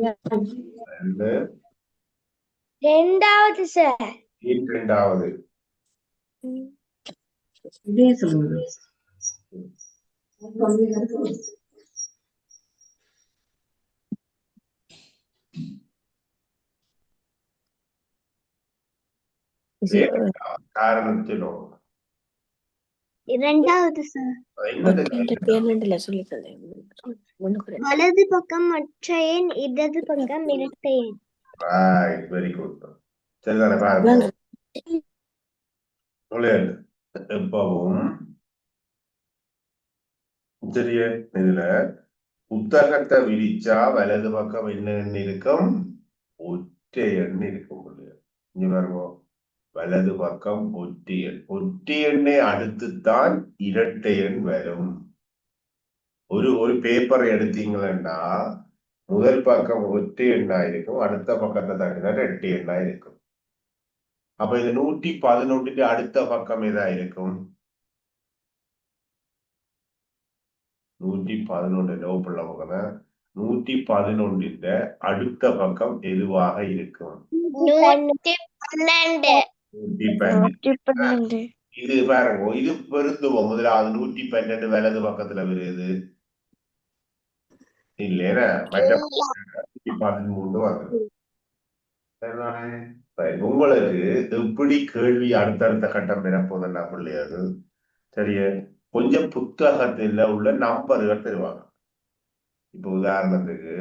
ரெண்டு ரெண்டாவது சார். இரண்டாவது இதே சொல்லுங்க. காரணத்தினோ இரண்டாவது சார். வலது பக்கம் ஒற்றை எண், இடது பக்கம் இரட்டை எண். Right, very good. சரிதானே? பாருங்க, எப்பவும் சரிய இதுல புத்தகத்தை விரிச்சா வலது பக்கம் என்ன எண் இருக்கும்? ஒற்றை எண் இருக்கும். இங்க பாருங்க, வலது பக்கம் ஒற்றை எண். ஒற்றை எண்ணை அடுத்துத்தான் இரட்டை எண் வரும். ஒரு பேப்பர் எடுத்தீங்கன்னா முதல் பக்கம் ஒற்றை எண்ணா இருக்கும், அடுத்த பக்கத்தை தட்டினா இரட்டை எண்ணா இருக்கும். அப்ப இது 111 அடுத்த பக்கம் எதா இருக்கும்? 111 லோப்புள்ள பக்கம் 111 அடுத்த பக்கம் எதுவாக இருக்கும்? 112. இது பாருங்க, இது பெருந்துவோம். முதலாவது 112 வலது பக்கத்துல வருது இல்லையா? மற்ற 113 வருது. உங்களுக்கு எப்படி கேள்வி அடுத்தடுத்த கட்டம் பெறப்போதுன்னா பிள்ளையாது சரியா? கொஞ்சம் புத்தகத்துல உள்ள நம்பர்கள் தருவாங்க. இப்ப உதாரணத்துக்கு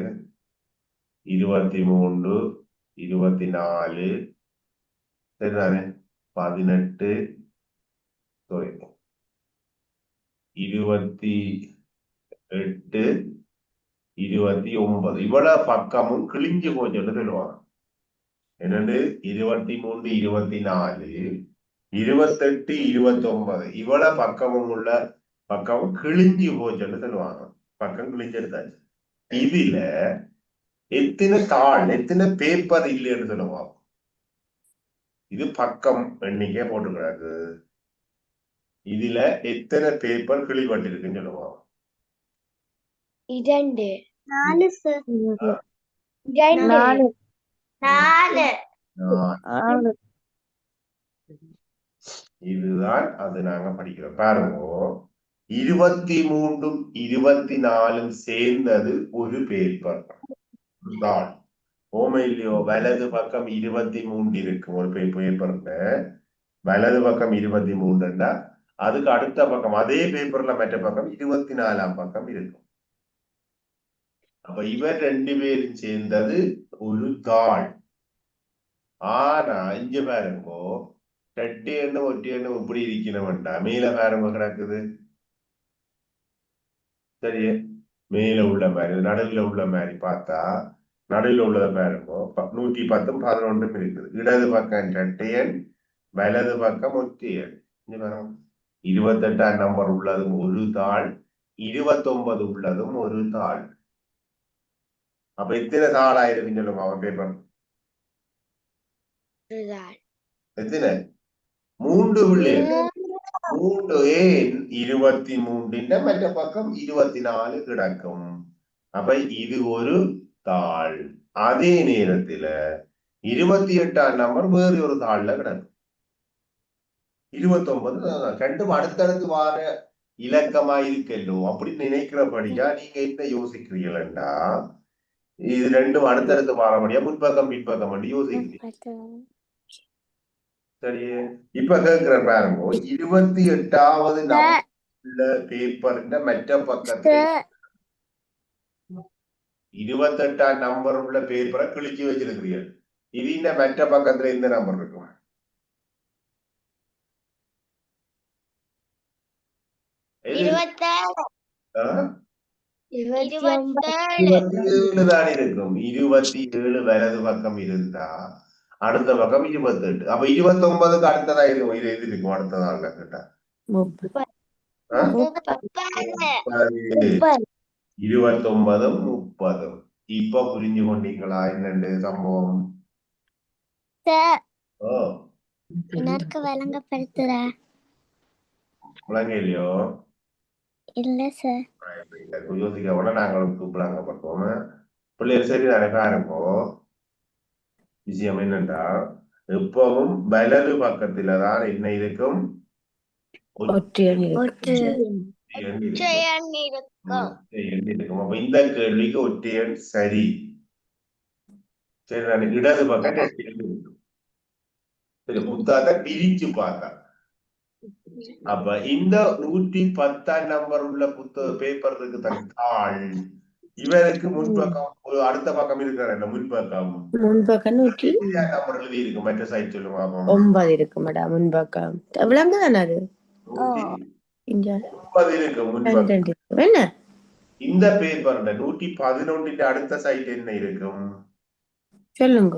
23, 24, சரிதானே? 18, 28, 29 இவ்வளவு பக்கமும் கிழிஞ்சு போச்சுன்னு சொல்லுவாங்க. என்னண்டு 23, 24, 28, 29 இவ்வளவு பக்கமும் உள்ள பக்கமும் கிழிஞ்சு போச்சுன்னு சொல்லுவாங்க. பக்கம் கிழிஞ்செடுத்தாச்சு. இதுல எத்தனை தாள், எத்தனை பேப்பர் இல்லைன்னு சொல்லுவாங்க. இது பக்கம் எண்ணிக்கை போட்டுக்கிறாரு. இதுல எத்தனை பேப்பர் கிழிப்பட்டிருக்குன்னு சொல்லுவாங்க. 2. 4 சார். 4. இதுதான் அது நாங்க படிக்கிறோம். பாருங்க, 23, 24 சேர்ந்தது ஒரு பேப்பர் தான். ஓமை இல்லையோ? வலது பக்கம் 23 இருக்கும் ஒரு பேப்பர்ல. வலது பக்கம் 23 அதுக்கு அடுத்த பக்கம் அதே பேப்பர்ல மற்ற பக்கம் 24ஆம் பக்கம் இருக்கும். அப்ப இவர் 2 பேரும் சேர்ந்தது ஒரு தாள். ஆனா இங்க பாருங்கோ, ரெட்டை எண்ணம் ஒற்றை எண்ணம் இப்படி இருக்கணும்டா. மேல பாருங்க கிடக்குது சரியே? மேல உள்ள மாதிரி நடுவில் உள்ள மாதிரி பார்த்தா நடுவில் உள்ளதை பாருங்கோ 110, 11 இருக்குது. இடது பக்கம் ரெட்டை எண், வலது பக்கம் ஒற்றை எண். 28ஆம் நம்பர் உள்ளதும் ஒரு தாள், 29 உள்ளதும் ஒரு தாள். அப்ப எத்தனை தாளா இருக்குன்னு சொல்லுங்க அவன் பேப்பர்? எத்தனை? 3 பிள்ளைகள். 3 ஏன் 23 மற்ற பக்கம் 24 கிடக்கும். அப்ப இது ஒரு தாள். அதே நேரத்துல 28ஆம் நம்பர் வேறு ஒரு தாள்ல கிடக்கும். 29 ரெண்டும் அடுத்தடுத்து வார இலக்கமா இருக்கல்லோ அப்படி நினைக்கிறபடியா நீங்க என்ன யோசிக்கிறீங்களா? இது ரெண்டும் அடுத்தடுத்து வாரபடியா முன்பக்கம் பின்பக்கம் பண்ணி யோசிக்கிறீங்க. சரியே? இப்ப கேட்கிற பாருங்க, 28ஆவது பேப்பர் மற்ற பக்கத்துல 28ஆம் நம்பர் உள்ள பேப்பரை கிழிச்சு வச்சிருக்கிறீர்கள். இது இந்த மற்ற பக்கத்துல இந்த நம்பர் இருக்கும். தான் இருக்கும். 27 வலது பக்கம் இருந்தா அடுத்த பக்கம் 28. அப்ப 29க்கு அடுத்ததா இது இருக்கும். அடுத்ததா கேட்டா 29, 30. இப்ப புரிஞ்சு கொண்டீங்களா என்னண்டு சம்பவம்? விளங்கலையோ? இல்ல சார். யோசிக்க நாங்களும் கூப்பிடாங்க பார்ப்போம். பிள்ளைகள் சரி தானே பாருங்கோ. விஷயம் என்னன்னா எப்பவும் வலது பக்கத்துல தான் என்ன இருக்கும்? ஒற்றையன் எண் இருக்கும். எண் இருக்கும். அப்ப இந்த கேள்விக்கு ஒற்றையன் சரி. சரி தானே. இடது பக்கம் ரெண்டு எண் இருக்கும். சரி, புத்தாத பிரிச்சு பார்த்தா அப்ப இந்த 110 நம்பர் உள்ள பேப்பர் இருக்கு தாள், இவருக்கு முன்பக்கம் ஒரு அடுத்த பக்கம் இருக்கிற முன்பக்கம் முன்பக்கம் 109 நம்பர் எழுதி இருக்கு. மற்ற சைட் சொல்லுவாங்க இருக்கு மேடம். முன்பக்கம் விளங்குதானே அது? 109 இருக்கு முன்பக்கம். என்ன இந்த பேப்பர்ல 111 அடுத்த சைட் என்ன இருக்கும்? சொல்லுங்க.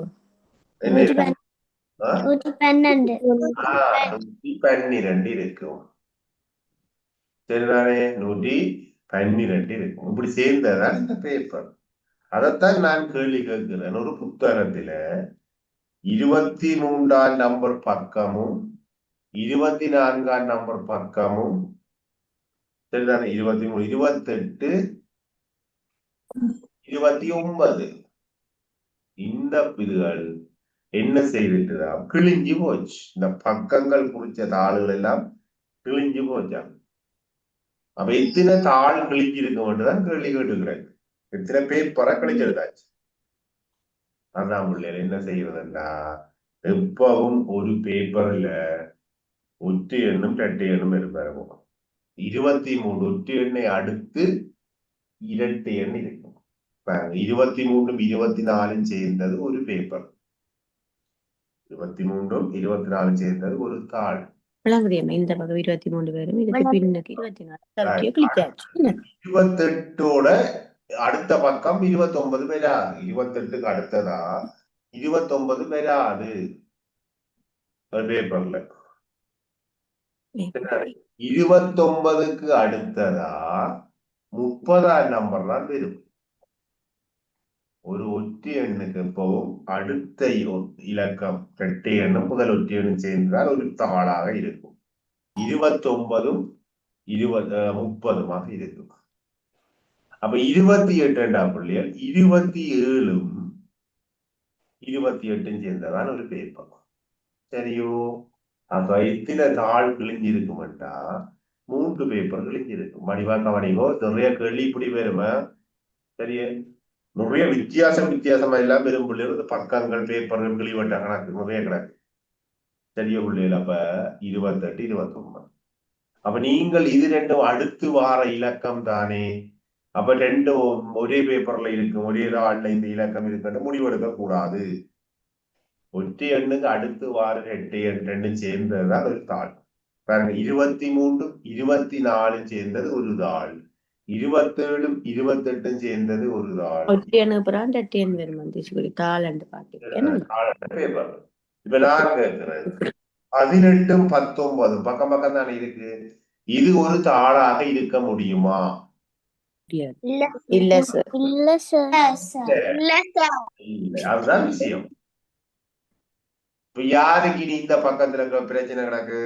என்ன இருக்கும்? 112 இருக்கும். சரிதானே. 112 இருக்கும். இப்படி சேர்ந்ததான் இந்த பேப்பர். அதைத்தான் நான் கேள்வி கேட்கிறேன். ஒரு புத்தகத்துல 23ஆம் நம்பர் பக்கமும் 24ஆம் நம்பர் பக்கமும் சரிதானே. 23, 28, 29 இந்த இதுகள் என்ன செய்துட்டுதா கிழிஞ்சு போச்சு. இந்த பக்கங்கள் குறிச்ச தாள்கள் எல்லாம் கிழிஞ்சு போச்சா. அப்ப எத்தனை தாள் கிழிஞ்சிருக்க மட்டும்தான் கேள்வி கேட்டுக்கிறேன். எத்தனை பேப்பரை கிழிச்செடுத்தாச்சு. அதான் பிள்ளைகள் என்ன செய்யறதுன்னா எப்பவும் ஒரு பேப்பர்ல ஒற்றை எண்ணும் இரட்டை எண்ணும் இருப்பாரு. 23 ஒற்றை எண்ணை அடுத்து இரட்டை எண் இருக்கும். 23ம் 24ம் சேர்ந்தது ஒரு பேப்பர். 23ம் 24ம் சேர்ந்தது ஒரு தாள். இந்த பக்கம் 23 பேரும் இதுக்கு பின்னுக்கு 24 கிளிக்காச்சு. 28ஓட அடுத்த பக்கம் 29 வராது. 28க்கு அடுத்ததா 29 வராது பேப்பர்ல. 29க்கு அடுத்ததா 30ஆம் நம்பர் தான் வரும். ஒரு ஒற்றை எண்ணுக்கு எப்பவும் அடுத்த இலக்கம் இரட்டை எண்ணும் முதல் ஒற்றை எண்ணும் சேர்ந்தால் ஒரு தாளாக இருக்கும். 29ம் 30மாக இருக்கும். அப்ப 28 பிள்ளைகள் 27ம் 28ம் சேர்ந்ததான் ஒரு பேப்பர். சரியோ. அப்ப இத்தனை தாள் கிழிஞ்சிருக்குமெண்டா 3 பேப்பர் கிழிஞ்சிருக்கும். மடிவா கவனிங்கோ. நிறைய கேள்வி இப்படி வருமா. சரியே. நிறைய வித்தியாசமா எல்லாம் பெரும் பிள்ளைகள் பக்கங்கள் பேப்பர்கள் கிழிவட்ட கணக்கு நிறைய கணக்கு. சரிய பிள்ளைகள். அப்ப 28, 29. அப்ப நீங்கள் இது ரெண்டும் அடுத்து வார இலக்கம் தானே. அப்ப ரெண்டும் ஒரே பேப்பர்ல இருக்கும், ஒரே தாள்ல இந்த இலக்கம் இருக்குன்னு முடிவெடுக்க கூடாது. ஒற்றை எண்ணுக்கு அடுத்து வார இரட்டை எண் ரெண்டும் சேர்ந்ததுதான் ஒரு தாள். பாருங்க, 23ம் 24ம் சேர்ந்தது ஒரு தாள். 27ம் 28ம் சேர்ந்தது ஒரு தாள். பேப்பர். இப்ப நான் கேட்கிறேன் 18ம் 19 பக்கம் பக்கம் தானே இருக்கு. இது ஒரு தாளாக இருக்க முடியுமா? இல்ல சார். அதுதான் விஷயம். இப்ப யாருக்கு இனி இந்த பக்கத்துல இருக்க பிரச்சனை கிடக்கு?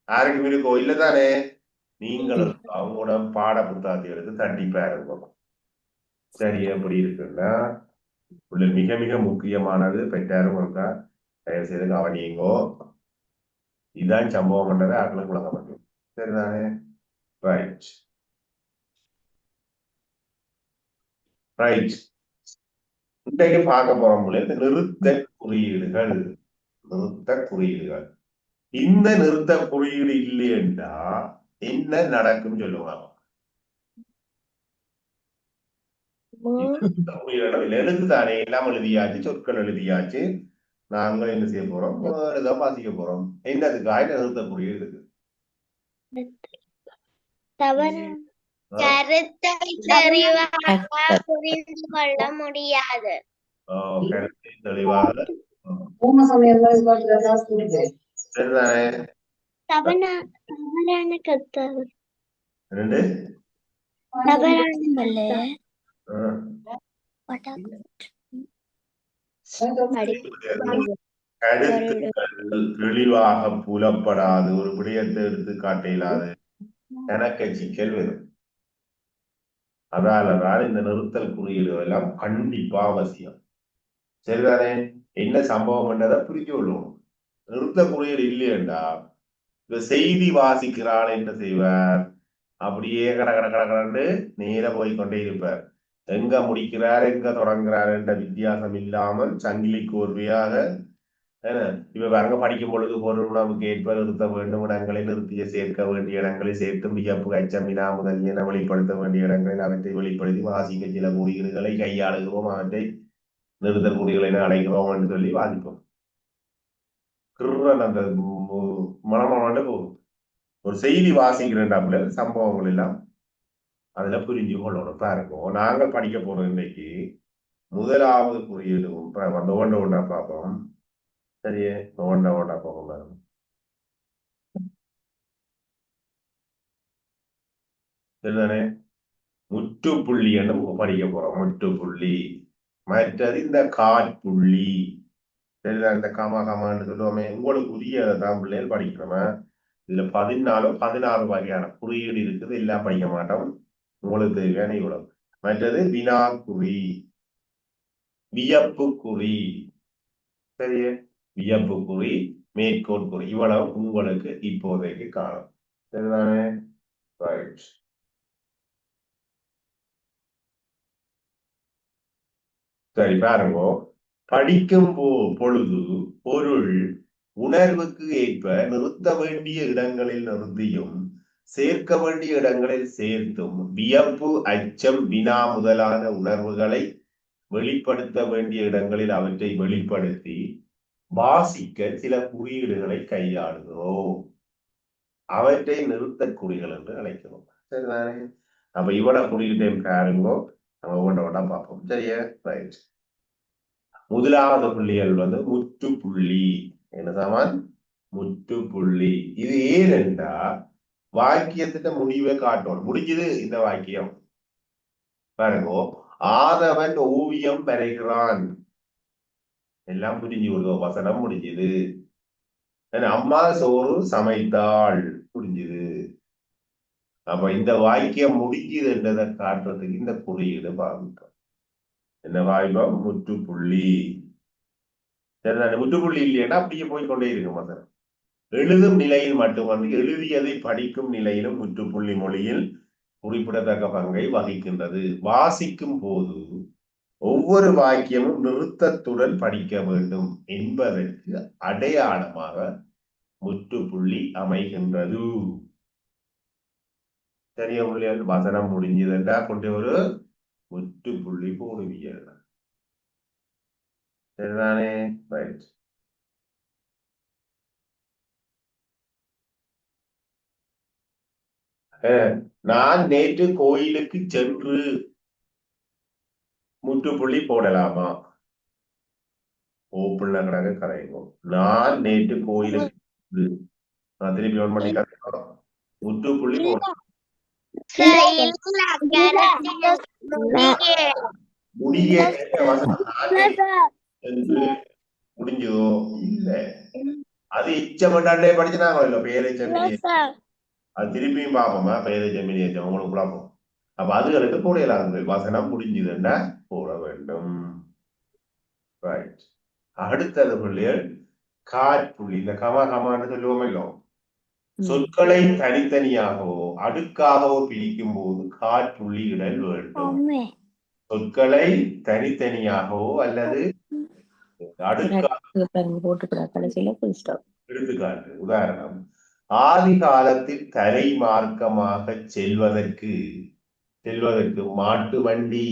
யாருக்கும் இருக்கோ இல்லதானே. நீங்களும் அவங்களோட பாட புத்தகத்தை எடுத்து தட்டி பாருங்க. சரி, எப்படி இருக்குன்னா மிக மிக முக்கியமானது. பெற்றாரும் இருக்கா தயவு செய்து கவனியுங்கோ. இதுதான் சம்பவம் பண்றது ஆக்களுக்கு விளங்க முடியும். சரிதானே. Right right. இன்றைக்கு பார்க்க போறோம் நிறுத்த குறியீடுகள். நிறுத்த குறியீடுகள். இந்த நிறுத்த குறியீடு இல்லையென்றா என்ன நடக்கும் சொல்லுவாங்க. எழுத்து தானே எல்லாம் எழுதியாச்சு, சொற்கள் எழுதியாச்சு. நாங்கள் என்ன செய்ய போறோம்? எழுத வாசிக்க போறோம். என்னதுக்காக நிறுத்த குறியீடு இருக்கு. புரிந்து கொள்ள முடியாது. தெளிவாக சரிதானே. தவறான கருத்து. ரெண்டு கருத்துக்கள் தெளிவாக புலப்படாது. ஒரு விடயத்தை எடுத்து காட்ட இயலாது. கணக்க சிக்கல் வரும். அதாலதான் இந்த நிறுத்தல் குறியீடுகள் எல்லாம் கண்டிப்பா அவசியம். சரிதானே? என்ன சம்பவம் என்றதை புரிஞ்சு கொள்ளும். நிறுத்த குறியீடு இல்லையண்டா இந்த செய்தி வாசிக்கிறாள் என்ன செய்வார்? அப்படியே கட கட கடன்னு நேர போய்கொண்டே இருப்பார். எங்க முடிக்கிறார் எங்க தொடங்குறார் என்ற வித்தியாசம் இல்லாமல் சங்கிலி கோர்வையாக இப்ப பாருங்க படிக்கும் பொழுது பொருள் உணவுக்கு ஏற்ப நிறுத்த வேண்டும் இடங்களை நிறுத்திய சேர்க்க வேண்டிய இடங்களை சேர்த்து வியப்பு அச்சம் வினா முதலியன வெளிப்படுத்த வேண்டிய இடங்களில் அவற்றை வெளிப்படுத்தி வாசிக்க சில குறியீடுகளை கையாளுகிறோம் அவற்றை நிறுத்தல் குறிகளை அடைகிறோம் என்று சொல்லி வாதிப்போம். அந்த மனமாண்டு போகும். ஒரு செய்தி வாசிக்கிறேன்டாப்புல சம்பவங்கள் எல்லாம் அதுல புரிஞ்சு கொள்ளணும். பாருங்க நாங்கள் படிக்க போறோம் இன்னைக்கு முதலாவது குறியீடு ஒன்றை ஒன்றா பார்ப்போம். சரியே ஒன்றா ஒன்றா பார்ப்போம் பாருங்க. சரிதானே? முற்றுப்புள்ளி என்று படிக்க போறோம். முற்றுப்புள்ளி. மற்றது இந்த காற்புள்ளி. சரிதான்? இந்த கமா கமான்னு சொல்லுவோமே உங்களுக்கு உரிய தான் பிள்ளைகள் படிக்கிறோமா? இதுல 16 வகையான குறியீடு இருக்குது. எல்லாம் படிக்க மாட்டோம். உங்களுக்கு தேவையான இவ்வளவு. மற்றது வினாக்குறி, வியப்பு குறி. சரியே? வியப்பு குறி, மேற்கோள் குறி இவ்வளவு உங்களுக்கு இப்போதைக்கு காணும். சரிதானே? ரைட். சரி பாருங்க. படிக்கும் பொழுது பொருள் உணர்வுக்கு ஏற்ப நிறுத்த வேண்டிய இடங்களில் நிறுத்தியும் சேர்க்க வேண்டிய இடங்களில் சேர்த்தும் வியப்பு அச்சம் வினா முதலான உணர்வுகளை வெளிப்படுத்த வேண்டிய இடங்களில் அவற்றை வெளிப்படுத்தி வாசிக்க சில குறியீடுகளை கையாளுகிறோம். அவற்றை நிறுத்த குறிகள் என்று அழைக்கிறோம். சரிதானே? அப்ப இவ்வளவு குறியீட்டையும் பாருங்கோ. நம்ம ஒன்றா பார்ப்போம். சரியா? ரைட். முதலாவது புள்ளிகள் முற்றுப்புள்ளி. என்ன சமான்? முற்றுப்புள்ளி. இது ஏனென்றா வாக்கியத்திட்ட முடிவை காட்டணும். முடிஞ்சது இந்த வாக்கியம். பாருங்க. ஆதவன் ஓவியம் வரைகிறான். எல்லாம் புரிஞ்சு விடுவோம். வசனம் முடிஞ்சது. அம்மா சோறு சமைத்தாள். புரிஞ்சுது. அப்ப இந்த வாக்கியம் முடிஞ்சது என்றதை காட்டுறதுக்கு இந்த குறியீடு பாவிக்கும். என்ன வாய்ப்பம்? முற்றுப்புள்ளி. சரிதானே? முற்றுப்புள்ளி இல்லையா அப்படியே போய்கொண்டே இருக்கும் வசனம். எழுதும் நிலையில் மட்டுமன்று எழுதியதை படிக்கும் நிலையிலும் முற்றுப்புள்ளி மொழியில் குறிப்பிடத்தக்க பங்கை வகிக்கின்றது. வாசிக்கும் போது ஒவ்வொரு வாக்கியமும் நிறுத்தத்துடன் படிக்க வேண்டும் என்பதற்கு அடையாளமாக முற்றுப்புள்ளி அமைகின்றது. சரிய புள்ளிகள் வசனம் முடிஞ்சதுண்டா கொண்டு ஒரு முற்றுப்புள்ளி போடுவீர்கள். சரிதானே? ரைட். நான் நேற்று கோயிலுக்கு சென்று முற்றுப்புள்ளி போடலாமா? ஓப்புள்ள கணக்கு கரையும். நான் நேற்று கோயிலுக்கு திருப்பி ஒன் பண்ணி கரையும் முற்றுப்புள்ளி போட முடிய முடிஞ்சதோ இல்ல. அது இச்சமண்டாண்டே படிச்சுனாங்க இல்ல பேரை செம்மி. அது திருப்பியும் பார்ப்போமா பேரை செம்மி உங்களுக்கு குழப்பம். அப்ப அதுகளுக்கு போடலாங்க. வசனம் முடிஞ்சதுன்னா போட வேண்டும். அடுத்தது பிள்ளைகள் காற்புள்ளி. இந்த கமா கமான்னு சொல்லுவோம் இல்லோ. சொற்களை தனித்தனியாகவோ அடுக்காகவோ பிரிக்கும் போது காற்புள்ளி இடல் வேண்டும். சொற்களை தனித்தனியாகவோ அல்லது எடுத்துக்காட்டு உதாரணம் ஆதி காலத்தில் தரை மார்க்கமாக செல்வதற்கு மாட்டு வண்டி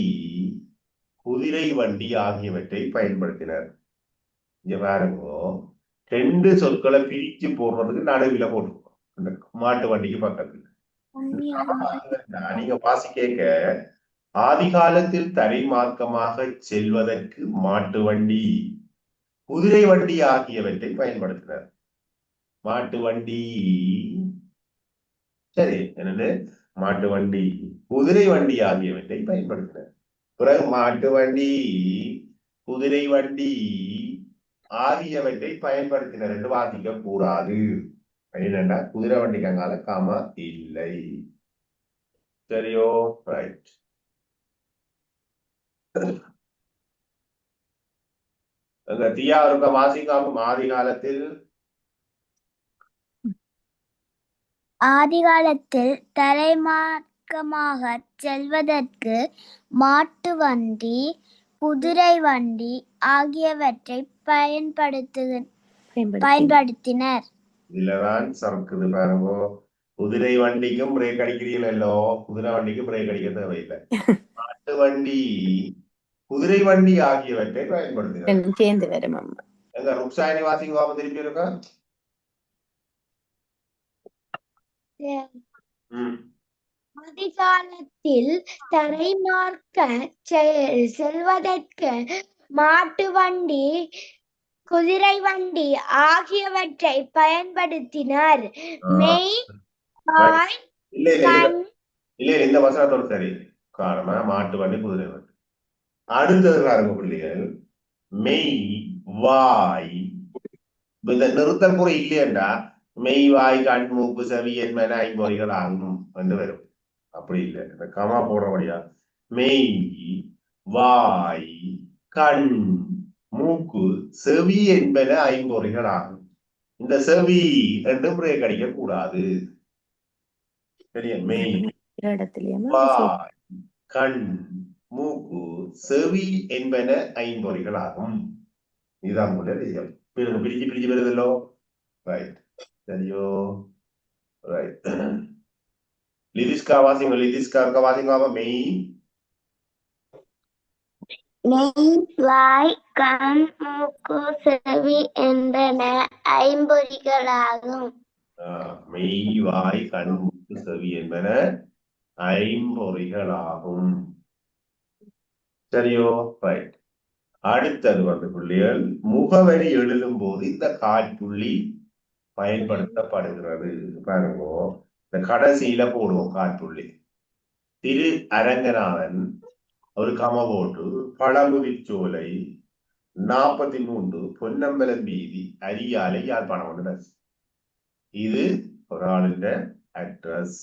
குதிரை வண்டி ஆகியவற்றை பயன்படுத்தினர். இங்க பாருங்க 2 சொற்களை பிரிச்சு போடுறதுக்கு நடுவில் போட்டுருக்கோம். அந்த மாட்டு வண்டிக்கு பக்கத்துல நீங்க வாசி கேட்க ஆதி காலத்தில் தரை மார்க்கமாக செல்வதற்கு மாட்டு வண்டி குதிரை வண்டி ஆகியவற்றை பயன்படுத்தினர். மாட்டு வண்டி சரி என்னது மாட்டு வண்டி குதிரை வண்டி ஆகியவற்றை பயன்படுத்தினர். பிறகு மாட்டு வண்டி குதிரை வண்டி ஆகியவற்றை பயன்படுத்தினர் என்று வாசிக்க கூடாது. என்னண்டா குதிரை வண்டிக்கு அங்கால காமா இல்லை. சரியோ? ரைட். அங்க தீயா இருக்க வாசிக்காம ஆதி காலத்தில் ஆதி காலத்தில் தலைமார்க்கமாக செல்வதற்கு மாட்டு வண்டி, குதிரை வண்டி ஆகியவற்றை பயன்படுத்தினர். இதுலதான் சறுக்குது பாருங்க. குதிரை வண்டிக்கும் பிரேக் அடிக்கிறீங்களோ, குதிரை வண்டிக்கும் பிரேக் அடிக்க தேவையில்லை. மாட்டு வண்டி, குதிரை வண்டி ஆகியவற்றை பயன்படுத்தினர். சேர்ந்து வரும் அம்மா. எங்க ருக்ஷாயினி வாசிங்க திருப்பி இருக்கா? அதிகாலத்தில் தரைமார்க்க செல்வதற்கு மாட்டு வண்டி, குதிரை வண்டி ஆகியவற்றை பயன்படுத்தினர். இந்த வசனத்தோடு சரி காரணமா மாட்டு வண்டி, குதிரை வண்டி. அடுத்தது பாருங்க பிள்ளைகள், மெய் வாய். இந்த நிறுத்தல் குறை இல்லையண்டா மெய் வாய் கண் மூக்கு செவி என்பன ஐம்பொறிகள் ஆகும் என்று வரும். அப்படி இல்லை, இந்த கமா போடுறபடியா மெய் வாய் கண் மூக்கு செவி என்பன ஐம்பொறிகள் ஆகும். இந்த செவி என்று பிரேக் அடிக்க கூடாது. சரியா? மெய் வாய் கண் மூக்கு செவி என்பன ஐம்பொறிகள் ஆகும். இதுதான் முதல் பிரிச்சு பிரிச்சு வருதல்லோ. ரைட், சரியோ? ரைட். லிதிஸ்கா வாசிங்க. லிதிஸ்கா இருக்க வாசிங்க. மெய் வாய் கண் மூக்கு செவி என்பன ஐம்பொறிகளாகும். மெய் வாய் கண் மூக்கு செவி என்பன ஐம்பொறிகளாகும். சரியோ? ரைட். அடுத்தது வந்து புள்ளிகள், முகவரி எழுதும் போது இந்த காற்புள்ளி பயன்படுத்தப்படுகிறது. பாருங்க, இந்த கடைசியில போடுவோம் காற்புள்ளி. திரு அரங்கநாதன் ஒரு கம போட்டு பழமுதிர்ச்சோலை 43 பொன்னம்பலம் வீதி அரியாலை யாழ்ப்பாணம். இது ஒரு ஆளுங்க அட்ரஸ்.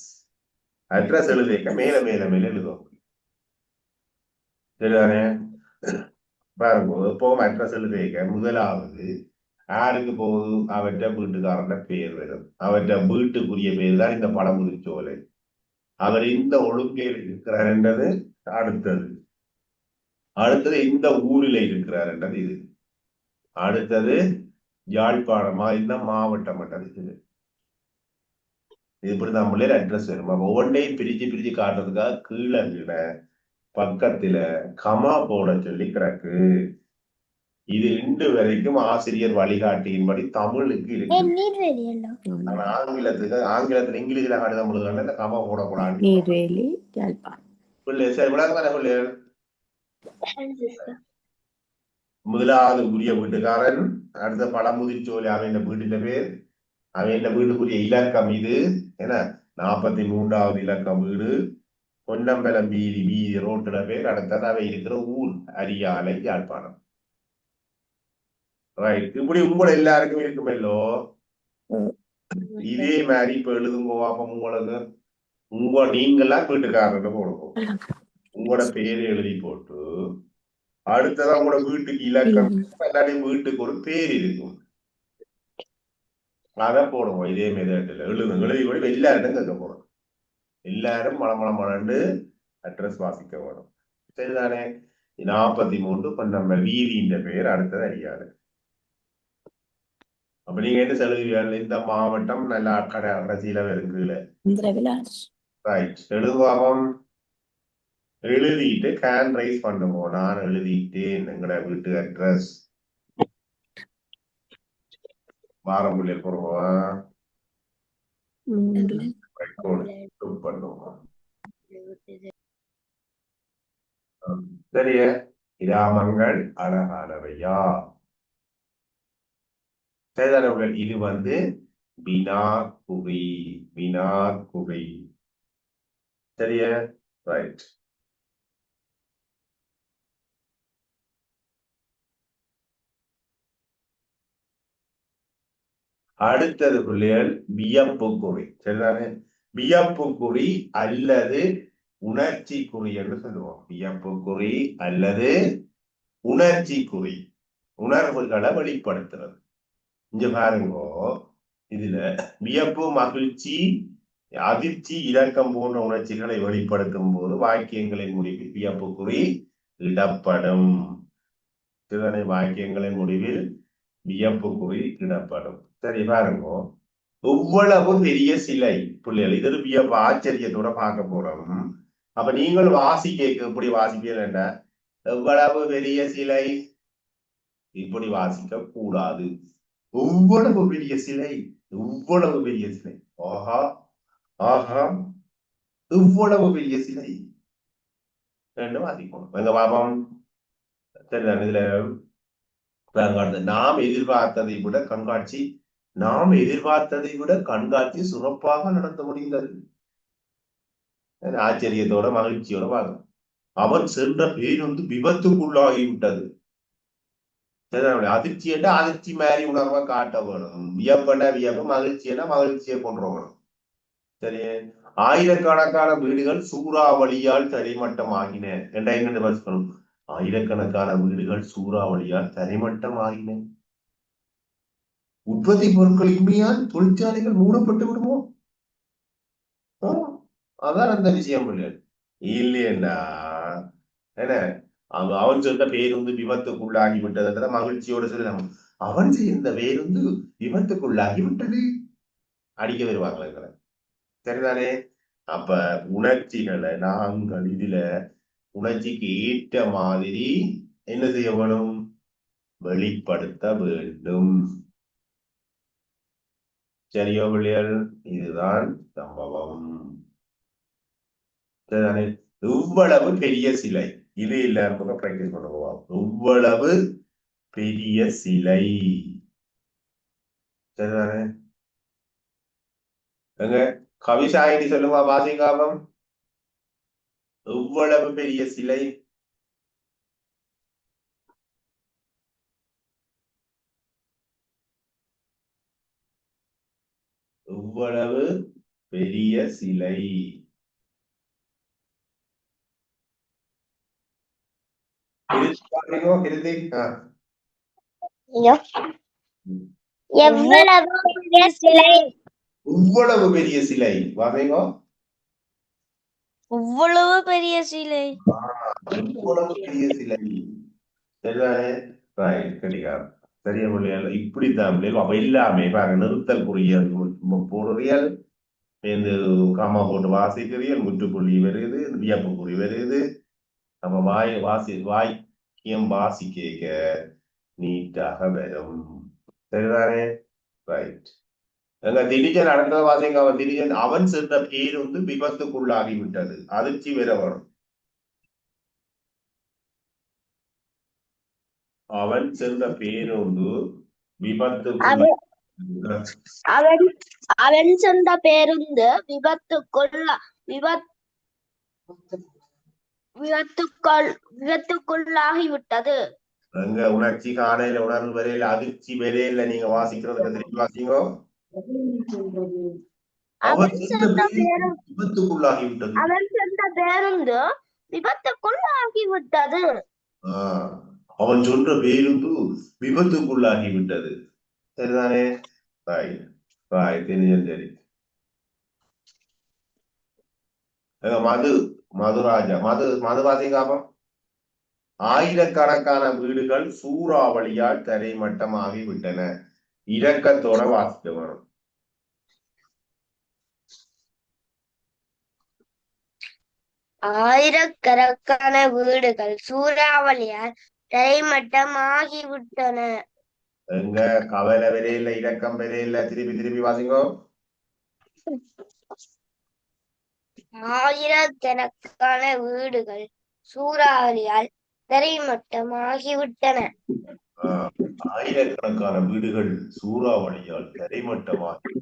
அட்ரஸ் எழுதிக்க மேல மேல மேல எழுதுவோம். சரிதானே? பாருங்க, எப்பவும் அட்ரஸ் எழுதிக்க முதலாவது யாருக்கு போகுது? அவற்ற வீட்டுக்காரன பேர் வரும். அவற்ற வீட்டுக்குரிய பேர் தான் இந்த பழமுதிர்ச்சோலை. அவர் இந்த ஒழுங்கையில் இருக்கிறார் என்றது அடுத்தது. அடுத்தது இந்த ஊரில் இருக்கிறார் என்றது இது. அடுத்தது யாழ்ப்பாணமா இந்த மாவட்டம் என்றது இது. இப்படி நம்மளே அட்ரஸ் வரும். அப்ப ஒவ்வொன்றையும் பிரிச்சு பிரிச்சு காட்டுறதுக்காக கீழே கீழே பக்கத்துல கமா போட சொல்லி கிடக்கு. இது இன்று வரைக்கும் ஆசிரியர் வழிகாட்டியின்படி தமிழுக்கு இருக்கு. ஆங்கிலத்துல இங்கிலீஷ்ல கடிதம் எழுதுறாங்க, இந்த கமா போடக்கூடாது. முதலாவது உரிய வீட்டுக்காரன், அடுத்த பழமுதிர்ச்சோலை அவன் வீட்டின் பேர், அவன் வீட்டுக்குரிய இலக்கம் இது என்ன 43வது இலக்கம் வீடு, பொன்னம்பலம் வீதி வீதி ரோட்டிட பேர், அடுத்தது அவை இருக்கிற ஊர் அரியாலை யாழ்ப்பாணம். ரைட். இப்படி உங்களை எல்லாருக்கும் இருக்குமல்லோ. இதே மாதிரி இப்ப எழுதுங்க பாப்போம். உங்களுக்கு நீங்கெல்லாம் வீட்டுக்காரர்கிட்ட போடுவோம். உங்களோட பேரு எழுதி போட்டு அடுத்ததான் உங்களோட வீட்டுக்கு இலக்கம், எல்லாரையும் வீட்டுக்கு ஒரு பேர் இருக்கும், அதை போடுவோம். இதே மெதட்ல எழுதி கூட எல்லார்டும் கேட்க போறோம். எல்லாரும் மலமளமலண்டு அட்ரஸ் வாசிக்க வரும். சரிதானே? 43 நம்ம வீதியின் பேர், அடுத்தது அரியாலை. அப்ப நீங்க என்ன செலுவீர்கள்? இந்த மாவட்டம் நல்ல கடைசியில இருக்குல்ல. ரைட். எழுதுவாகம் எழுதிட்டு ஹேண்ட் ரைஸ் பண்ணுவோம். நான் எழுதிட்டேன் எங்கட வீட்டு அட்ரஸ். வாரமுள்ள போடுவோம். பண்ணுவோம். சரிய கிராமங்கள் அழகானவையா? செய்தார்கள். இது வந்து வினாக்குறி. வினாக்குறி. சரியா? ரைட். அடுத்தது பிள்ளைகள் வியப்பு குறி. சரிதானே? வியப்பு குறி அல்லது உணர்ச்சி குறி என்று சொல்லுவோம். வியப்பு குறி அல்லது உணர்ச்சி குறி, உணர்வுகளை வெளிப்படுத்துறது. இங்க பாருங்கோ, இதுல வியப்பு, மகிழ்ச்சி, அதிர்ச்சி, இரக்கம் போன்ற உணர்ச்சிகளை வெளிப்படுத்தும் போது வாக்கியங்களின் முடிவில் வியப்பு குறி இடப்படும். வாக்கியங்களின் முடிவில் வியப்பு குறி இடப்படும். சரி பாருங்கோ, எவ்வளவு பெரிய சிலை பிள்ளைகள், இது வியப்பு ஆச்சரியத்தோட பார்க்க போறோம். அப்ப நீங்கள் வாசிக்க இப்படி வாசிப்பீங்க, எவ்வளவு பெரிய சிலை, இப்படி வாசிக்க கூடாது. எவ்வளவு பெரிய சிலை, எவ்வளவு பெரிய சிலை, ஆஹா ஆஹா, எவ்வளவு பெரிய சிலை ரெண்டு வாசிக்கணும். எங்க பாபம் சரிதான். இதுல நாம் எதிர்பார்த்ததை விட கண்காட்சி, நாம் எதிர்பார்த்ததை விட கண்காட்சி சிறப்பாக நடத்த முடிந்தது. ஆச்சரியத்தோட மகிழ்ச்சியோட பார்க்கணும். அவன் சென்ற பேருந்து விபத்துக்குள்ளாகிவிட்டது. அதிர்ச்சி என்றா அதிர்ச்சி மாதிரி உணர்வை காட்ட வேணும். வியப்பன வியப்பு, மகிழ்ச்சியன்னா மகிழ்ச்சியை கொண்டுறணும். சரி, ஆயிரக்கணக்கான வீடுகள் சூறாவளியால் தரைமட்டம் ஆகின என்ற என்ன வச்சுக்கணும். ஆயிரக்கணக்கான வீடுகள் சூறாவளியால் தரைமட்டம் ஆகின. உற்பத்தி பொருட்கள் இன்மையால் தொழிற்சாலைகள் மூடப்பட்டு விடுமோ? அதான் அந்த விஷயம் இல்லையா? என்ன, அவன் சொன்ன பேருந்து விபத்துக்குள்ளாகி விட்டது மகிழ்ச்சியோட சொல்லலாம். அவன் சேர்ந்த பேருந்து விபத்துக்குள்ளாகி விட்டது அடிக்க வருவாங்களே. சரிதானே? அப்ப உணர்ச்சிகளை நாங்கள் இதுல உணர்ச்சிக்கு ஏற்ற மாதிரி என்ன செய்ய வேணும், வெளிப்படுத்த வேண்டும். சரியோ பிள்ளைகள்? இதுதான் சம்பவம். சரிதானே? இவ்வளவு பெரிய சிலை, இது எல்லாருக்கும் பிராக்டிஸ் பண்ணுவோம். இவ்வளவு பெரிய சிலை, சரிதானே? எங்க கவிசாயினி சொல்லுவா வாசிங்காபம். எவ்வளவு பெரிய சிலை, எவ்வளவு பெரிய சிலை. எவ்வளவு பெரிய சிலை, இவ்வளவு பெரிய சிலை வாசிங்கோ. இவ்வளவு பெரிய சிலை, இவ்வளவு பெரிய சிலை. சரிதானே? கடிகாரம் சரியா பிள்ளைகள்? இப்படித்தான் பிள்ளைகள். அப்ப எல்லாமே பாருங்க, நிறுத்தல் குறியல் போடுறியல், இந்த காமா போட்டு வாசிக்கிறீர்கள், முற்றுப்புள்ளி வருது, வியப்பு குறி வருது. நம்ம வாக்கியம் வாசிக்க நீட்டாக வரும். சரிதானே? ரைட். எங்க திடீஜன் அடுத்தது வாசிங்க. அவன் திடீஜன் அவன் சென்ற பேருந்து விபத்துக்குள்ளாகி விட்டது. அதிர்ச்சி வேற வரும். அவன் சென்ற பேருந்து விபத்துக்குள்ள அவன் சென்ற பேருந்து விபத்துக்குள்ளாகிவிட்டது. எங்க உணர்ச்சி காணையில, உணர்வு வரையில, அதிர்ச்சி வரையில நீங்க வாசிக்கிறது திருப்பி வாசிங்க. அவன் சென்ற விபத்துக்குள்ளாகிவிட்டது. அவன் சென்ற பேருந்து விபத்துக்குள்ளாகிவிட்டது. அவன் சொன்ன பேருந்து விபத்துக்குள்ளாகிவிட்டது. சரிதானே? சரி. மதுராஜா மது வாசிங்காபம். ஆயிரக்கணக்கான வீடுகள் சூறாவளியால் தரைமட்டமாகி விட்டன. இரக்கத்தோட வாசிக்க வரும். ஆயிரக்கணக்கான வீடுகள் சூறாவளியால் தரைமட்டமாகிவிட்டன. எங்க கவலை வரையில, இரக்கம் வரையில, திருப்பி வாசிங்கோ. ஆயிரக்கணக்கான வீடுகள் சூறாவளியால் தரைமட்டமாகிவிட்டன. ஆயிரக்கணக்கான வீடுகள் சூறாவளியால் தரைமட்டமாகி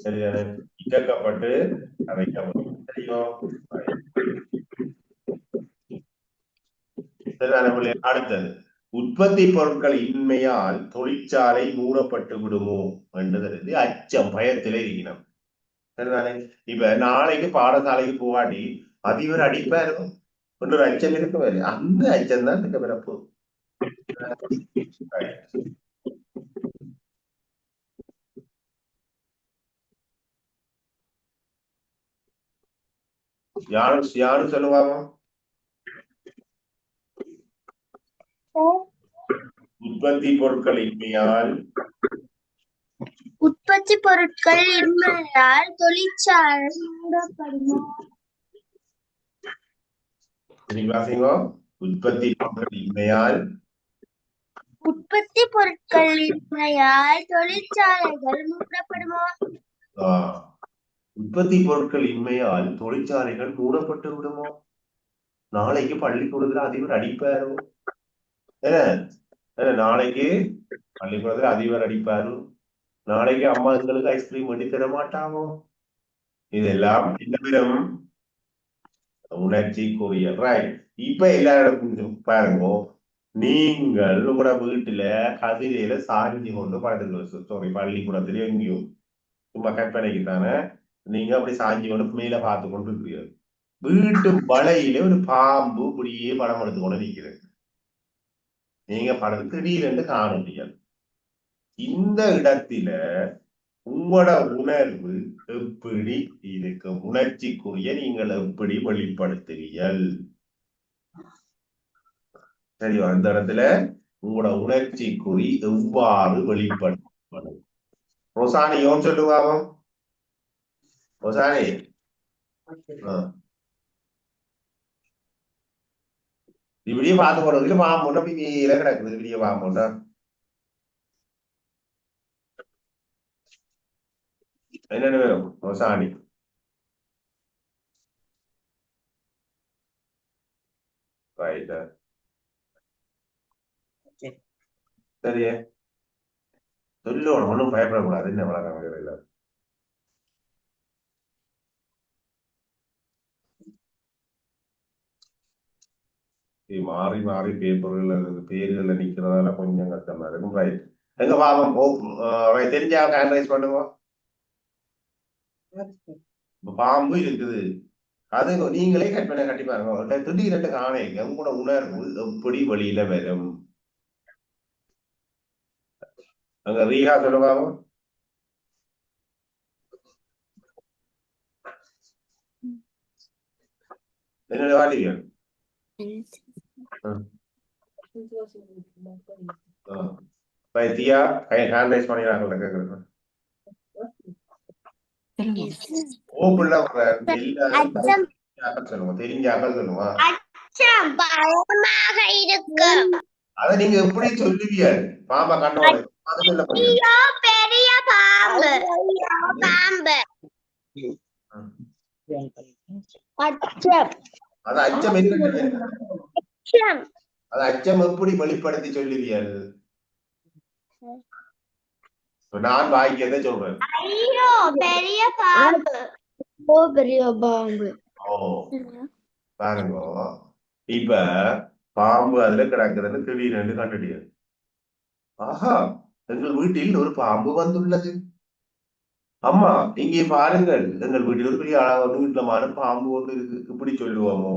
சரியான இழக்கப்பட்டு அமைக்கப்படும். அடுத்தது, உற்பத்தி பொருட்கள் இன்மையால் தொழிற்சாலை மூடப்பட்டு விடுமோ என்றது அச்சம், பயத்திலே இருக்கணும். சரிதானே? இப்ப நாளைக்கு பாடசாலைக்கு போகாட்டி அதிபர் அடிப்பாரோ என்ற ஒரு அச்சம் இருக்கும். அந்த அச்சம் தான் இந்த பிறப்பு. யாரும் யாரும் சொல்லுவாங்க உற்பத்தி பொருட்கள் இன்மையால் உற்பத்தி பொருட்கள் இன்மையால் தொழிற்சாலை மூடப்படுமா? உற்பத்தி பொருட்கள் இன்மையால் உற்பத்தி பொருட்கள் இன்மையால் தொழிற்சாலைகள் மூடப்படுமா? உற்பத்தி பொருட்கள் இன்மையால் தொழிற்சாலைகள் மூடப்பட்டு விடுமோ? நாளைக்கு பள்ளிக்கூடத்துல அதிபர் அடிப்பாரோ? நாளைக்கு பள்ளிக்கூடத்துல அதிபர் அடிப்பாரு. நாளைக்கு அம்மாங்களுக்கு ஐஸ்கிரீம் பண்ணி தர மாட்டாமோ? இதெல்லாம் என்னவிடம் உணர்ச்சிக்குரிய. ரைட். இப்ப எல்லாரும் பாருங்க, நீங்கள் உங்களோட வீட்டுல கதிரையில சாஞ்சி கொண்டு படுத்துக்கிறது. சாரி, பள்ளிக்கூடத்துல எங்கேயும் சும்மா கற்பனைக்கு தானே நீங்க அப்படி சாஞ்சி கொண்டு மேல பார்த்து கொண்டு இருக்கிறீர்கள். வீட்டு வலையில ஒரு பாம்பு இப்படியே படம் எடுத்து கொண்டு நிற்கிறது. நீங்க படத்து திடீரென்று காண முடியாது. இந்த இடத்துல உங்களோட உணர்வு எப்படி இருக்கும்? உணர்ச்சிக்குரிய நீங்கள் எப்படி வெளிப்படுத்துவீர்கள்? சரியா? அந்த இடத்துல உங்களோட உணர்ச்சிக்குறி எவ்வாறு வெளிப்படுத்தப்படும்? ரோசானி யோன் சொல்லுவாங்க. ரோசானி இப்படியே பார்த்து போறதுல பாம்புண்டா பிடியில கிடக்குது. இப்படியே பாம்புண்டா என்னென்ன வேணும் ரோசானி? ரைட். சரியே சொல்லணும், ஒன்றும் பயப்படக்கூடாது. என்ன வழக்கம் இல்லை. மாறி மாறி பேர்கள்ல நிக்கிறதால கொஞ்சம் கஷ்டமா இருக்கும். ரைட். எங்க பாவம் தெரிஞ்ச ஹேண்ட் ரைஸ் பண்ணுவோம். பாம்பு இருக்குது, அது நீங்களே கட்டி பாருங்க. திடீரென்று காணேங்க உங்களோட உணர்வு எப்படி வெளியில வரும்? அங்க ரீஹா சொல்லுவாங்க. என்னோட வாலிகள் தியா ஹேண்ட் ரைஸ் பண்ணிடுறாங்க கேட்கறது. சொல்லுங்க, தெரிஞ்சாக்கள் சொல்லுவா. அத நீங்க எப்படி சொல்லுவீங்க? பாம்பா கண்டோட பெரிய பாம்பு. பாம்பு அது அச்சம். அது அச்சம் எப்படி வெளிப்படுத்தி சொல்லுவீர்கள்? நான் வாய்க்கிறத சொல்றேன். ஐயோ பெரிய பாம்பு. பெரிய பாம்பு. பாருங்க, இப்ப பாம்பு அதுல கிடக்குதுன்னு திடீரென்று கண்டுடியாது. ஆஹா, எங்கள் வீட்டில் ஒரு பாம்பு வந்துள்ளது. அம்மா இங்கே பாருங்கள், எங்கள் வீட்டில் ஒரு பெரிய நீளமான பாம்பு ஒன்று இருக்கு. இப்படி சொல்லுவோமோ?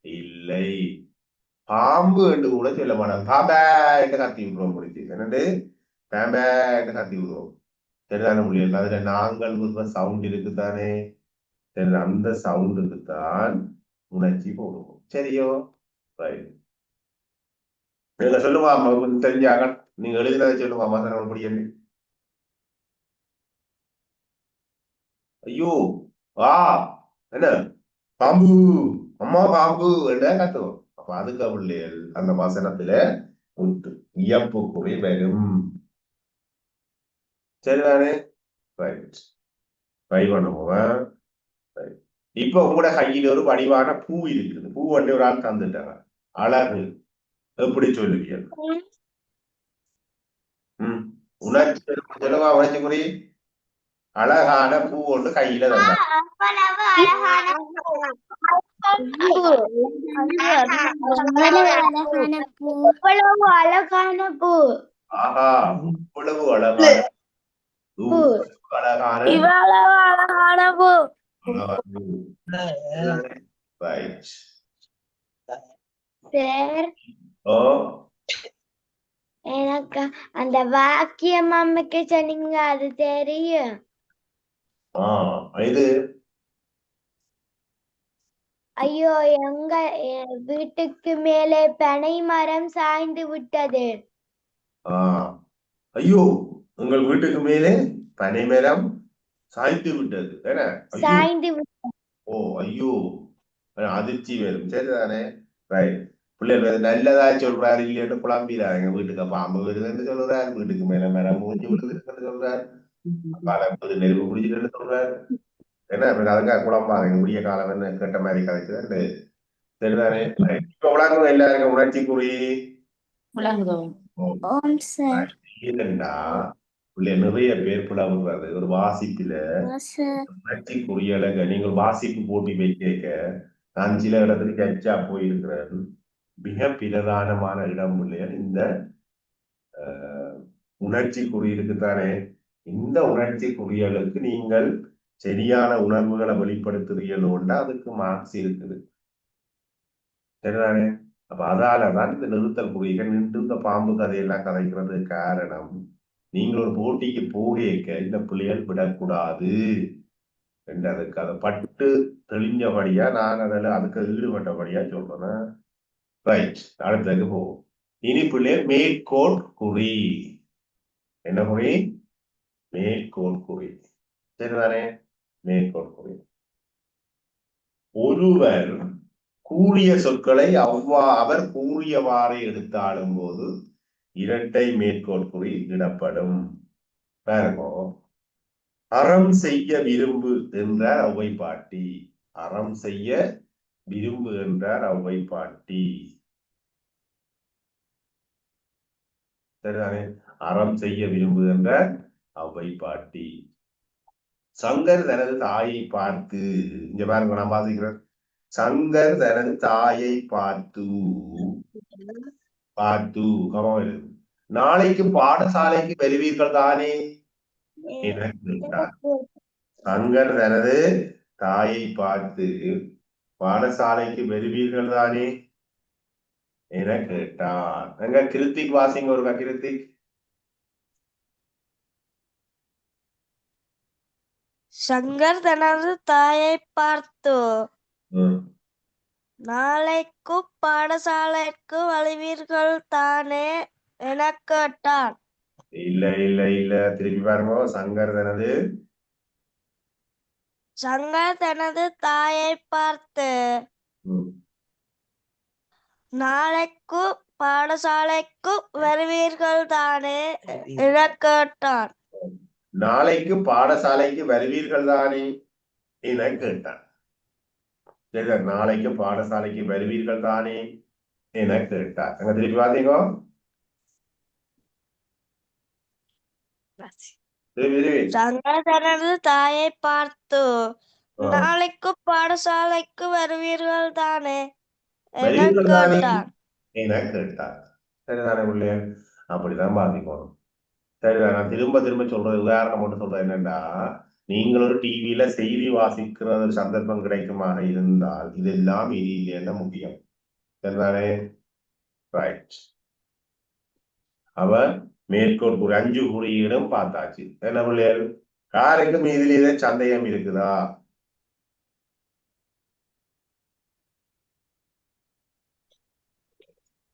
இல்லை, பாம்பு என்று கூட சொல்ல மாட்டோம். பாம்பேட்டு கத்தி விடுவோம். முடிச்சு என்னண்டு பேம்பேட்டு கத்தி விடுவோம். சரிதான முடியல. அதுல நாங்கள் சவுண்ட் இருக்குதானே? சரி, அந்த சவுண்டுக்கு தான் உணர்ச்சி போடுவோம். சரியோ? நீங்க சொல்லுவா தெரிஞ்சாங்க. நீங்க எழுதினதை சொல்லுவா மாசம் முடியல. ஐயோ வா என்ன பாம்பு, அம்மா பாம்பு என்ன கத்துவோம். அப்ப அதுக்கு பிள்ளைகள் அந்த வசனத்துல உண்டு இயப்பு குறி வரும். சரிதானே? ரைட். ட்ரை பண்ணுவோம். இப்ப உங்களோட கையில ஒரு வடிவான பூ இருக்குது. பூ வந்து ஒரு ஆள் தந்துட்டாங்க. அழகு எப்படி சொல்லுவீங்க? உணர்ச்சி சொல்லுவா. உணர்ச்சி குறி அழகான பூ ஒன்று கையில தந்தாங்க. அழகான பூ. ஆஹா, இவ்வளவு அழகான பூ. அழகான அழகான பூ. உளவாங்கு. Right. சார் ஓ எனக்கு அந்த வாக்கியம் அமைக்க சொன்னீங்க அது தெரியும். இது ஐயோ எங்க வீட்டுக்கு மேலே பனை மரம் சாய்ந்து விட்டது. ஐயோ உங்கள் வீட்டுக்கு மேலே பனைமரம் சாய்ந்து விட்டது. என்ன ஐயோ சாய்ந்து விட்டது. ஓ ஐயோ அதிர்ச்சி வரும். சரிதானே? ரைட். பிள்ளைகள் நல்லதா சொல்றாரு இல்லைன்னு குழம்பிடாங்க. வீட்டுக்கு பாம்பு வருதுன்னு சொல்றாரு, வீட்டுக்கு மேல மரம் மூஞ்சி விடுதுன்னு சொல்றாரு, காலம் நெருப்பு பிடிச்சிட்டு சொல்றாரு. என்ன அதுக்காக குழம்பாங்க. உரிய காலம் என்ன கேட்ட மாதிரி கதைக்குது. சரிதானே? இப்ப உலகம் எல்லாருக்கும் உணர்ச்சி குறி இல்லைண்டா நிறைய பேர் புலவுறது ஒரு வாசிப்புல உணர்ச்சி குறியலங்க. நீங்கள் வாசிப்பு போட்டி வைக்க நான் சில இடத்துக்கு எச்சா போயிருக்கிறேன். மிக பிரதானமான இடம் இல்லையா இந்த உணர்ச்சி குறி இருக்குத்தானே. இந்த உணர்ச்சி குறியலுக்கு நீங்கள் சரியான உணர்வுகளை வெளிப்படுத்துறீங்களோண்டா அதுக்கு மார்க்ஸ் இருக்குது. சரிதானே? அப்ப அதாலதான் இந்த நிறுத்தல் குறிகள் நின்று இந்த பாம்பு கதையெல்லாம் கதைக்கிறது காரணம். நீங்கள் ஒரு போட்டிக்கு போகேக்க இந்த பிள்ளைகள் விடக்கூடாது என்று அதுக்கு அதை பட்டு தெளிஞ்சபடியா நான் அதில் அதுக்கு ஈடுபட்டபடியா சொல்றேன். ரைட். அடுத்தது போவோம். இனி பிள்ளைகள் மேற்கோள் குறி. என்ன குறி? மேற்கோள் குறி. சரிதானே? மேற்கோள் குறி. ஒருவர் கூறிய சொற்களை அவர் கூறியவாறு எடுத்தாலும் போது இரட்டை மேற்கோள் குறி இடப்படும். பாருங்க, அறம் செய்ய விரும்பு என்றார் ஔவை பாட்டி. அறம் செய்ய விரும்பு என்றார் ஔவை பாட்டி. சரிதானே? அறம் செய்ய விரும்பு என்றார் ஔவை பாட்டி. சங்கர் தனது தாயை பார்த்து, இங்க பாருங்க நான் வாசிக்கிறேன். சங்கர் தனது தாயை பார்த்து நாளைக்கு பாடசாலைக்கு வருவீர்கள் தானே என கேட்டார். சங்கர் தனது தாயை பார்த்து பாடசாலைக்கு வருவீர்கள் தானே என கேட்டார். எங்க கிருத்திக் வாசிங்க ஒரு கிருத்திக். சங்கர் தனது தாயை பார்த்து நாளைக்கு பாடசாலைக்கு வருவீர்கள் தானே என கேட்டார். இல்ல இல்ல இல்ல, திருப்பி பாருங்க. சங்கர் தனது தாயை பார்த்து நாளைக்கு பாடசாலைக்கு வருவீர்கள் தானே என கேட்டார். நாளைக்கு பாடசாலைக்கு வருவீர்கள் தானே என கேட்டார். சரி, நாளைக்கு பாடசாலைக்கு வருவீர்கள் தானே என கேட்டார். அங்க திருப்பி பாத்தீங்க. சங்கர் தனது தாயை பார்த்து நாளைக்கு பாடசாலைக்கு வருவீர்கள் தானே என கேட்டார். சரிதானே பிள்ளைய? அப்படிதான் பாதிக்கணும். சரிதான். நான் திரும்ப திரும்ப சொல்றது உதாரணம் மட்டும் சொல்றேன். என்னன்னா, நீங்கள் ஒரு டிவியில செய்தி வாசிக்கிற ஒரு சந்தர்ப்பம் கிடைக்குமாக இருந்தால் இதெல்லாம் இல்லைன்னா முக்கியம். சரிதானே? ரைட். அவ மேற்கோள் குறி 5 குறியீடும் பார்த்தாச்சு. என்ன பிள்ளைகள்? யாருக்கு மீதிலே சந்தேகம் இருக்குதா?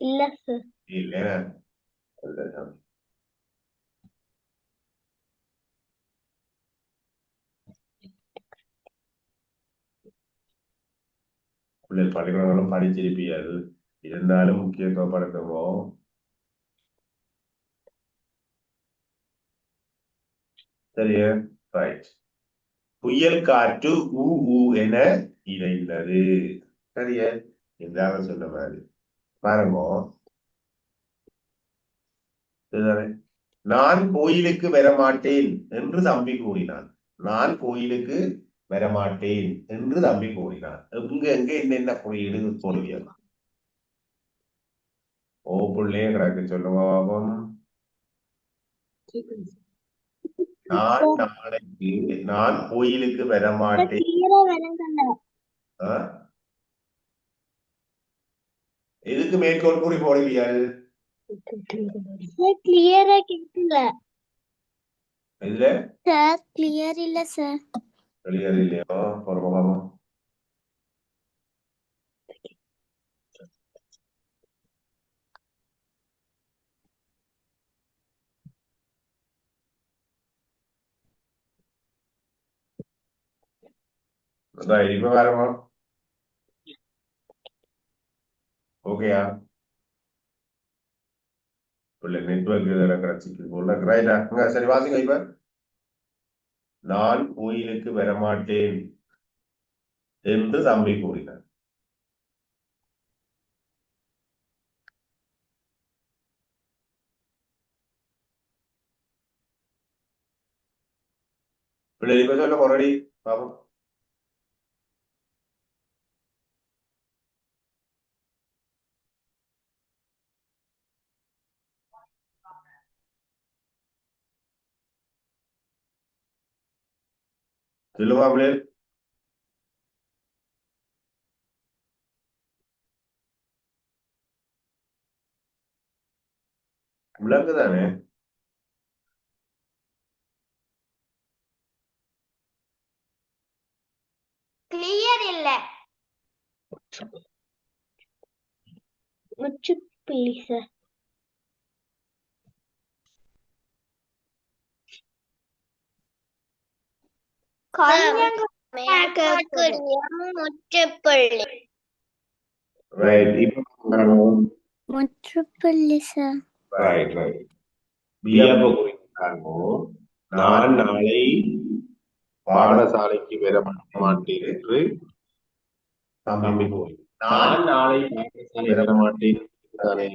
இல்ல பிள்ளைகள் பள்ளிக்கூடங்களும் படிச்சிருப்பீர்கள். இருந்தாலும் முக்கியத்துவப்படுத்துவோம். சரியா? ரைட். புயல் காற்று ஊ ஊ என இறைந்தது. சரியா? இதாக சொன்ன மாதிரி பாருங்க. நான் கோயிலுக்கு வரமாட்டேன் என்று தம்பி கூறினான். நான் கோயிலுக்கு வரமாட்டேன் என்று தம்பி கூறினான். எங்க என்னென்ன குறியீடு சொல்லுவீங்க? ஓ பிள்ளையே கிடக்கு சொல்லுங்க பாபம். நான் கோயிலுக்கு வர மாட்டேன். எதுக்கு மேற்கோள் கூறி போடுவீர்கள்? கிளியரா கேட்கல. இதுல சார் கிளியர் இல்ல சார். கிளியர் இல்லையோ? பொறுப்பாமா. இப்ப வேறமா ஓகேயா? நெட்வொர்க் இதெல்லாம் கிடைச்சிட்டு போல. ரைட்டா? சரி வாசிங்க இப்ப. நான் கோயிலுக்கு வரமாட்டேன் என்று தம்பி கூறினார். பிள்ளை இப்ப சொல்ல கொரடி பாப்போம். சொல்லுமா பிள்ளை? விளங்குதானே? கிளியர் இல்ல. முற்றுப்புள்ளி சார். முற்றுப்புள்ளி. ரைட். இப்ப முற்றுப்புள்ளி சார். Right right. பியாப குறித்தாங்கோ. நான் நாளை பாடசாலைக்கு வர மாட்டேன் என்று தம்பி கூறி. நான் நாளை பாடசாலை வர மாட்டேன் தானே.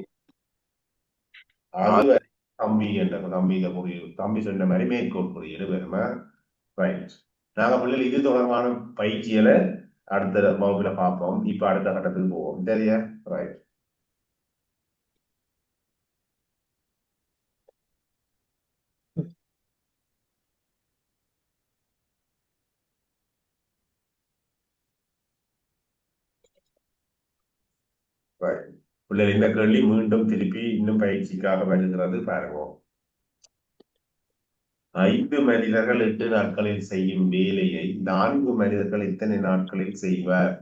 அது தம்பி என்ற தம்பியில புரியும். தம்பி சொன்ன மாதிரி மேற்கோள் புரியுது வேணுமா? ரைட். நாங்க பிள்ளைகள் இது தொடர்பான பயிற்சிகளை அடுத்த வகுப்புல பார்ப்போம். இப்ப அடுத்த கட்டத்துக்கு போவோம். சரியா? ரைட். பிள்ளைகள் இந்த கேள்வி மீண்டும் திருப்பி இன்னும் பயிற்சிக்காக வருகிறது பாருங்க. 5 மனிதர்கள் 8 நாட்களில் செய்யும் வேலையை 4 மனிதர்கள் எத்தனை நாட்களில் செய்வர்?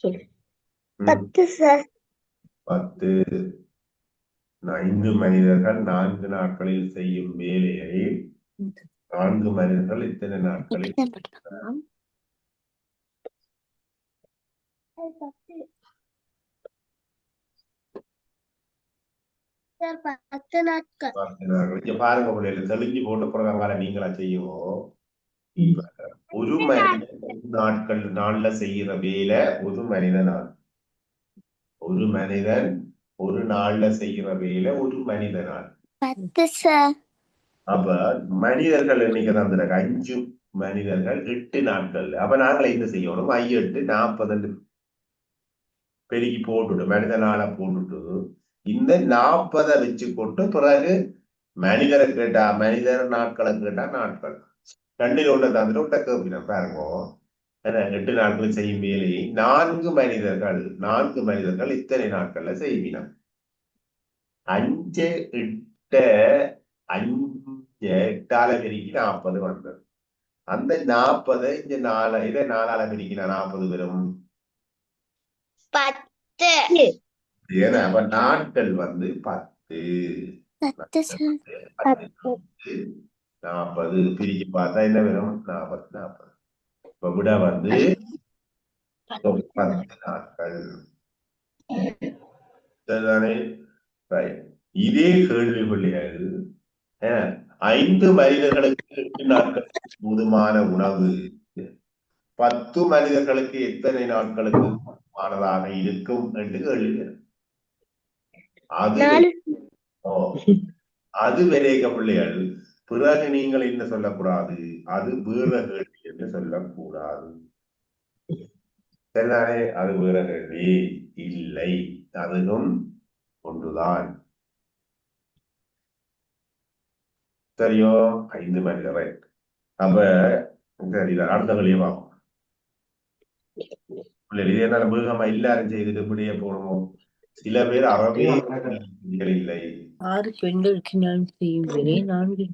சரி. 10 சார். 10. 5 மனிதர்கள் 4 நாட்களில் செய்யும் வேலையை 4 மனிதர்கள் எத்தனை நாட்களில்? சார் 10 நாட்கள். 10 நாட்கள். இங்க பாருங்க பிள்ளைகள் தெளிஞ்சு போட்டு பிறகு நீங்களா செய்யுவோம். ஒரு மனிதன் நாள்ல செய்யற வேலை ஒரு மனிதனால். ஒரு மனிதன் ஒரு நாள்ல செய்யற வேலை ஒரு மனிதனால். 10 சார். அப்ப மனிதர்கள் எண்ணிக்கை தந்துடுறாங்க. 5 மனிதர்கள் 8 நாட்கள். அப்ப நாங்களே என்ன செய்யணும்? 5 8 40 பெருக்கி போட்டுட்டு மனித நாளை போட்டுட்டு இந்த 40 வச்சு கொண்டு பிறகு மனிதரை கேட்டா மனிதர், நாட்களை கேட்டா நாட்கள். 2ல் ஒண்ணு தந்துட்டு விட்ட கேட்பினோம் பாருங்க. 8 நாட்கள் செய்யும் வேலையை 4 மனிதர்கள் இத்தனை நாட்கள்ல செய்வினம். 5 8 5 8ஆல பெருக்கி 40 வந்தது. அந்த 40 இங்க 4ஆல பெருக்கினா 40 வரும். 10. ஏன்னா அப்ப நாட்கள் வந்து 10. 40 பிரிச்சு பார்த்தா என்ன வரும்? 40. இப்ப விட வந்து 10 நாட்கள். சரிதானே? இதே கேள்வி பிள்ளைகள் 5 மனிதர்களுக்கு 8 நாட்கள் போதுமான உணவு 10 மனிதர்களுக்கு எத்தனை நாட்களுக்கு போதுமானதாக இருக்கும் என்று கேள்வி. அது அது விரைக பிள்ளைகள். பிறகு நீங்கள் என்ன சொல்லக்கூடாது, அது வேற கேள்வி என்று சொல்லக்கூடாது. சரிதானே? அது வேற கேள்வி இல்லை, அதுவும் ஒன்றுதான். சரியோ? 5 மனிதரை. அப்ப சரி, அடுத்த வழியை பார்ப்போம். இதே வேகமா எல்லாரும் செய்துட்டு இப்படியே போடுவோம். சில பேர் அறவே இல்லை. 6 பெண்களுக்கு நான் செய்யும் வேலை 4.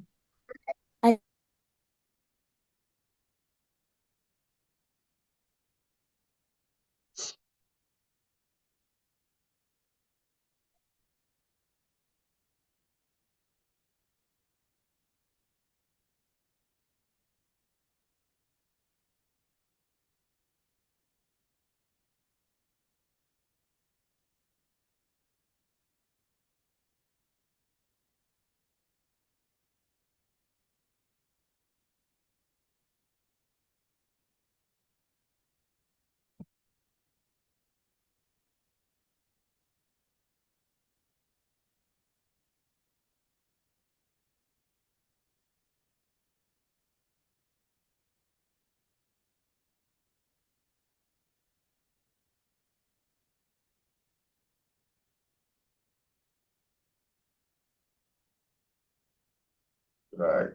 Right.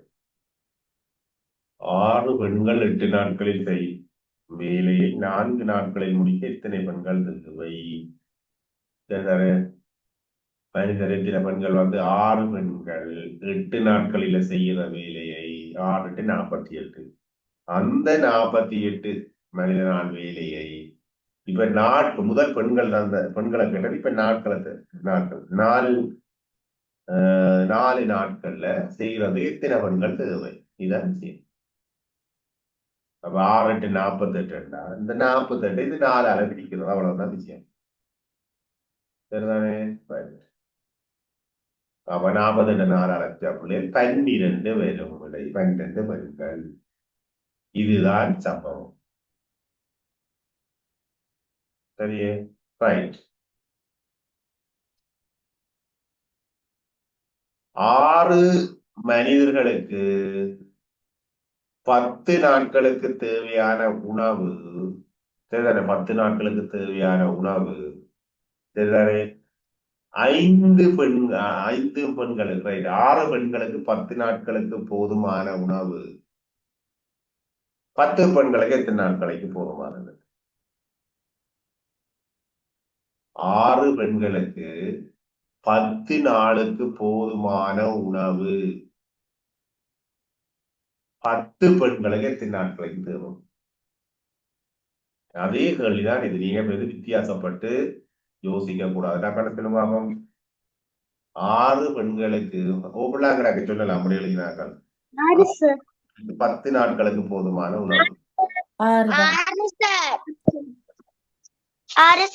6 பெண்கள் 8 நாட்களில் செய்யும் வேலையை 4 நாட்களில் முடிக்க எத்தனை பெண்கள் தேவை? மனிதர் எத்தனை பெண்கள் 6 பெண்கள் 8 நாட்களில செய்யற வேலையை 6 8 48. அந்த 48 மனித நாள் வேலையை இப்ப முதல் பெண்கள் அந்த பெண்களை கேட்டது. இப்ப நாட்கள் 4 நாட்கள்ல செய்யறது எத்தனை பெண்கள் தேவை? இதான் விஷயம். அப்ப 6 8 48 இந்த 48 இது 4ஆல பிரிக்கிறது, அவ்வளவுதான் விஷயம். சரிதானே? அப்ப 48 4ஆல பிள்ளைகள் 12 வரும் விடை. 12 பெண்கள். இதுதான் சம்பவம். சரியே? ரைட். 6 மனிதர்களுக்கு 10 நாட்களுக்கு தேவையான உணவு. சரிதானே? 10 நாட்களுக்கு தேவையான உணவு. சரிதானே? 5 பெண்களுக்கு, ரைட், 6 பெண்களுக்கு 10 நாட்களுக்கு போதுமான உணவு. 10 பெண்களுக்கு எத்தனை நாட்களுக்கு போதுமானது? 6 பெண்களுக்கு 10 நாளுக்கு போதுமான உணவு. 10 பெண்களுக்கு எத்தனை நாட்களுக்கு தேவை? அதே கேள்விதான் இது. நீங்க வித்தியாசப்பட்டு யோசிக்க கூடாது. கணக்கிலும் 6 பெண்களுக்கு ஓபலாங்க சொல்லலாம். அப்படி எழுதினார்கள் 10 நாட்களுக்கு போதுமான உணவு. 6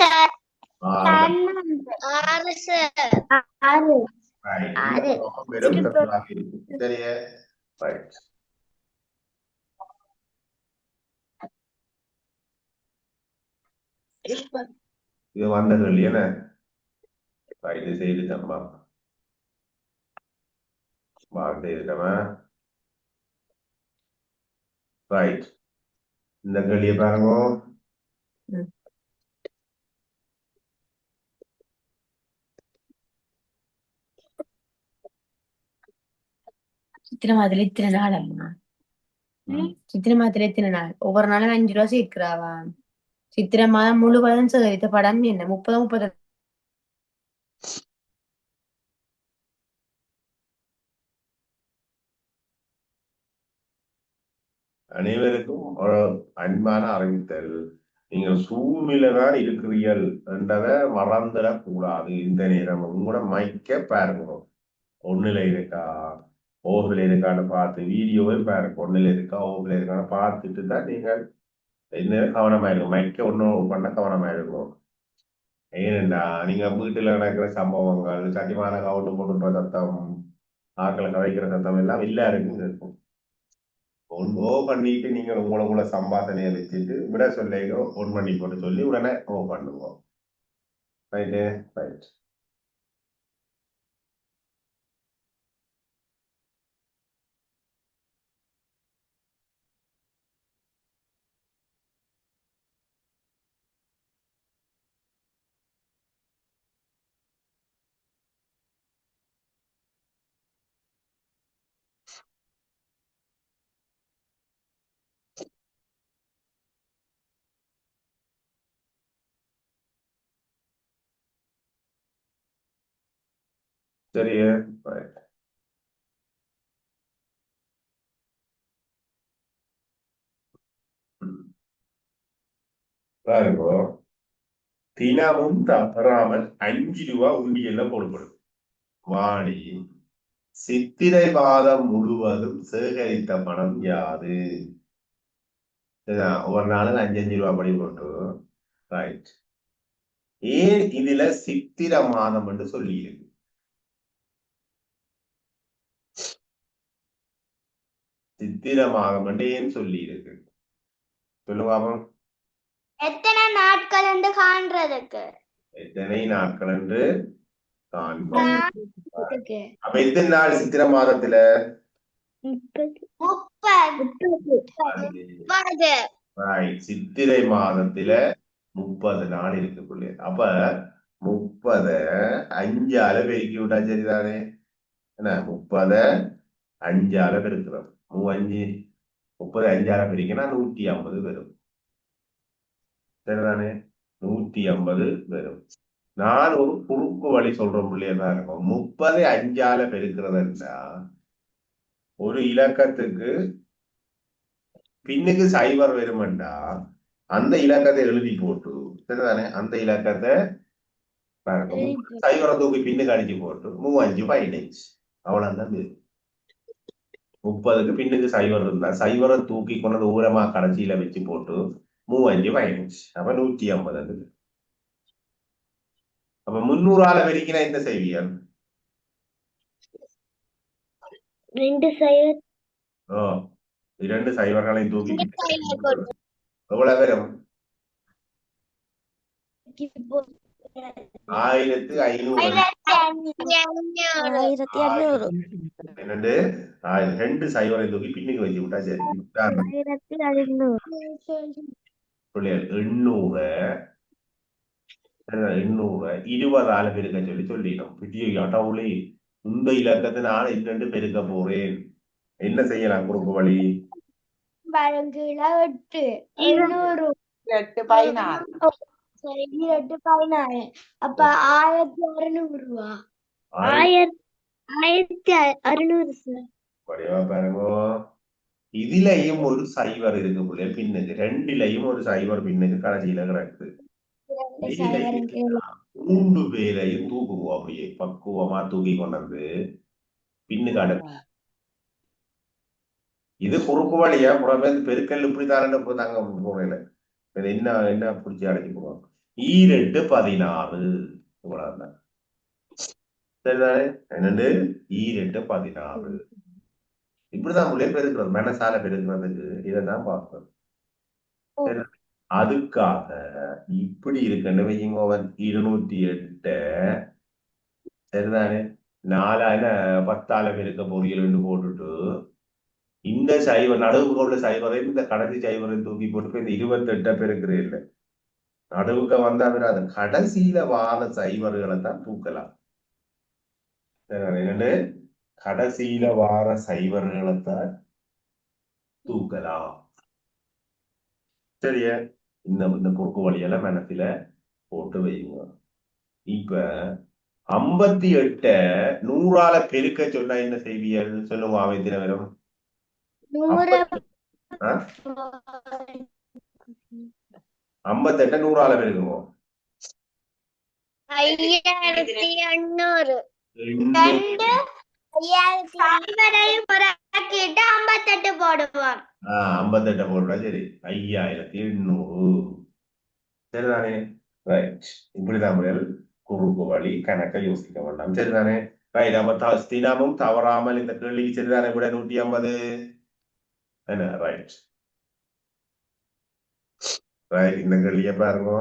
சரியா? ரைட். இது வந்த கேள்வி என்ன? இது செய்துட்டோமா? செய்துட்டோமா? ரைட். இந்த கேள்வியை பாருங்க. சித்திரை மாதத்துல இத்தனை நாள் அம்மா. சித்திரை மாதத்துல இத்தனை நாள், ஒவ்வொரு நாளும் 5 ரூபா சேர்க்கிறாவா? சித்திரை மாதம் முழுவதும் சேகரித்த படம் என்ன? 30 அனைவருக்கும் ஒரு அன்பான அறிவித்தல். நீங்கள் சூழ்நிலை தான் இருக்கிறீர்கள் என்றதை மறந்துடக்கூடாது. இந்த நேரம் உங்களோட மைக்க பாருங்க. ஒண்ணுல இருக்கா ஓஃபில் இருக்கான்னு பார்த்து வீடியோவே பாருங்க. ஒண்ணுல இருக்கா ஓஃபில் இருக்கான்னு பார்த்துட்டு தான் நீங்கள் என்ன கவனமாயிருக்கும். மைக்க ஒன்றும் பண்ண கவனமாயிருக்கும். ஏனென்றா நீங்க வீட்டுல நடக்கிற சம்பவங்கள், சட்டிமான கவுண்டு போட்டுன்ற சத்தம், ஆக்களை கதைக்கிற சத்தம் எல்லாம் எல்லாருக்கும் இருக்கும். ஓ பண்ணிட்டு நீங்க உங்களுக்குள்ள சம்பாதனையை வச்சுட்டு விட சொல்லிக்கோ ஒன் பண்ணி போட்டு சொல்லி உடனே ஓ பண்ணுவோம். Right right. சரியா ரைட். பாருங்க, தினமும் தவறாமல் 5 ரூபா உண்டியல்ல போடப்படும். வாணி சித்திரை மாதம் முழுவதும் சேகரித்த பணம் யாது? ஒரு நாளும் 5 ரூபா படி போட்டு ரைட். ஏன் இதுல சித்திர மாதம் என்று சொல்லி இருக்கு? சித்திர மாதம் என்று ஏன் சொல்லி இருக்கு சொல்லுவாங்க. எத்தனை நாட்கள் என்று காண்றதுக்கு. எத்தனை நாட்கள் என்று காண்போம். காண்றதுக்கு. அப்ப எத்தனை நாள் சித்திர மாதத்துல? 30. ரைட். சித்திரை மாதத்துல 30 நாள் இருக்கு பிள்ளை. அப்ப 30 5ஆல பெருக்கி விட்டா சரிதானே? என்ன 30 5ஆல பெருக்கிறோம். 5 30 5ஆல பெருக்கினா 150 வரும். சரிதானே? 150 வரும். நான் ஒரு குறுக்கு வழி சொல்றேன் பிள்ளையா இருக்கும். 30 5ஆல பெருக்கிறதுன்னா ஒரு இலக்கத்துக்கு பின்னுக்கு சைபர் வருமெண்டா அந்த இலக்கத்தை எழுதி போட்டு சரிதானே? அந்த இலக்கத்தை சைபரை தூக்கி பின்னுக்கு அடிச்சு போட்டு 35 அவ்வளவுதான். 30க்கு பின்னுக்கு சைபர் இருந்தா சைபரை தூக்கி கொண்டு ஊரமா கடைசியில வச்சு போட்டு 35 அப்ப 150. அப்ப 300ஆல பெருக்கினா என்ன செய்வியல்? 2 சைவர். ஓ 2 சைபர்களையும் தூக்கி எவ்வளவு வரும்? 1500. 1500. என்னண்டு 2 சைபரை தூக்கி பின்னுக்கு வச்சு விட்டா சரி. 800 20ஆல பெருக்க சொல்லிட்டோம். பிடியோட்டவுளே இந்த இலக்கத்தை நான் 2 பெருக்க போறேன். என்ன செய்யலாம் குறுக்கு வழி? 8 800 16. அப்ப 1600 ரூபா. 1600. பாருங்க, இதுலயும் ஒரு சைபர் இருக்கு பிள்ளை பின்னுக்கு. 2லயும் ஒரு சைபர் பின்னுக்கு கடைசியில கிடக்குது. 3 பேரையும் தூக்குவோம். அப்படியே பக்குவமா தூக்கி கொண்டு வந்து பின்னுக்கு அனுப்பு. இது குறுக்கு வழியா புறமே பெருக்கல் இப்படித்தானே தாங்க போறேன். என்ன என்ன பிடிச்சி அடைச்சு போவாங்க. 2 16 இவ்வளவுதான். சரிதானே? என்னண்டு 2 16 இப்படிதான் உள்ளே பெருக்கிறது. மனசால பெருக்கிறதுக்கு இதைதான் பார்க்கணும். அதுக்காக இப்படி இருக்குன்னு வைங்க. 208 சரிதானே? 10ஆல பெருக்க போறீங்கன்னு போட்டுட்டு இந்த சைவர் நடுவுக்கு உள்ள சைவரையும் இந்த கடைசி சைவரையும் தூக்கி போட்டு இந்த 28 பெருக்கிறே இல்லை. நடுவுக்கு வந்தா அது கடைசியில வார சைவர்களை தான் தூக்கலாம். என்னன்னு கடைசியில வார சைவர்களை தான் தூக்கலாம். சரியா? இந்த குறுக்கு வழியெல்லாம் மனசுல போட்டு வைங்க. இப்ப 58 100ஆல பெருக்க சொன்னா என்ன செய்வீர்கள் சொல்லுங்க. எத்தனை வரும்? 58 100ஆல பெருக்குவோம். 5800. 58 போடுவான். 58 போடுறா சரி. 5800 சரிதானே? ரைட். இப்படிதான் குறுக்கு வழி கணக்கை யோசிக்க வேண்டாம். சரிதானே? ரைட். அப்ப தினமும் தவறாமல் இந்த கேள்விக்கு சரிதானே கூட 150 என்ன? Right right. இந்த கேள்வியை பாருங்க.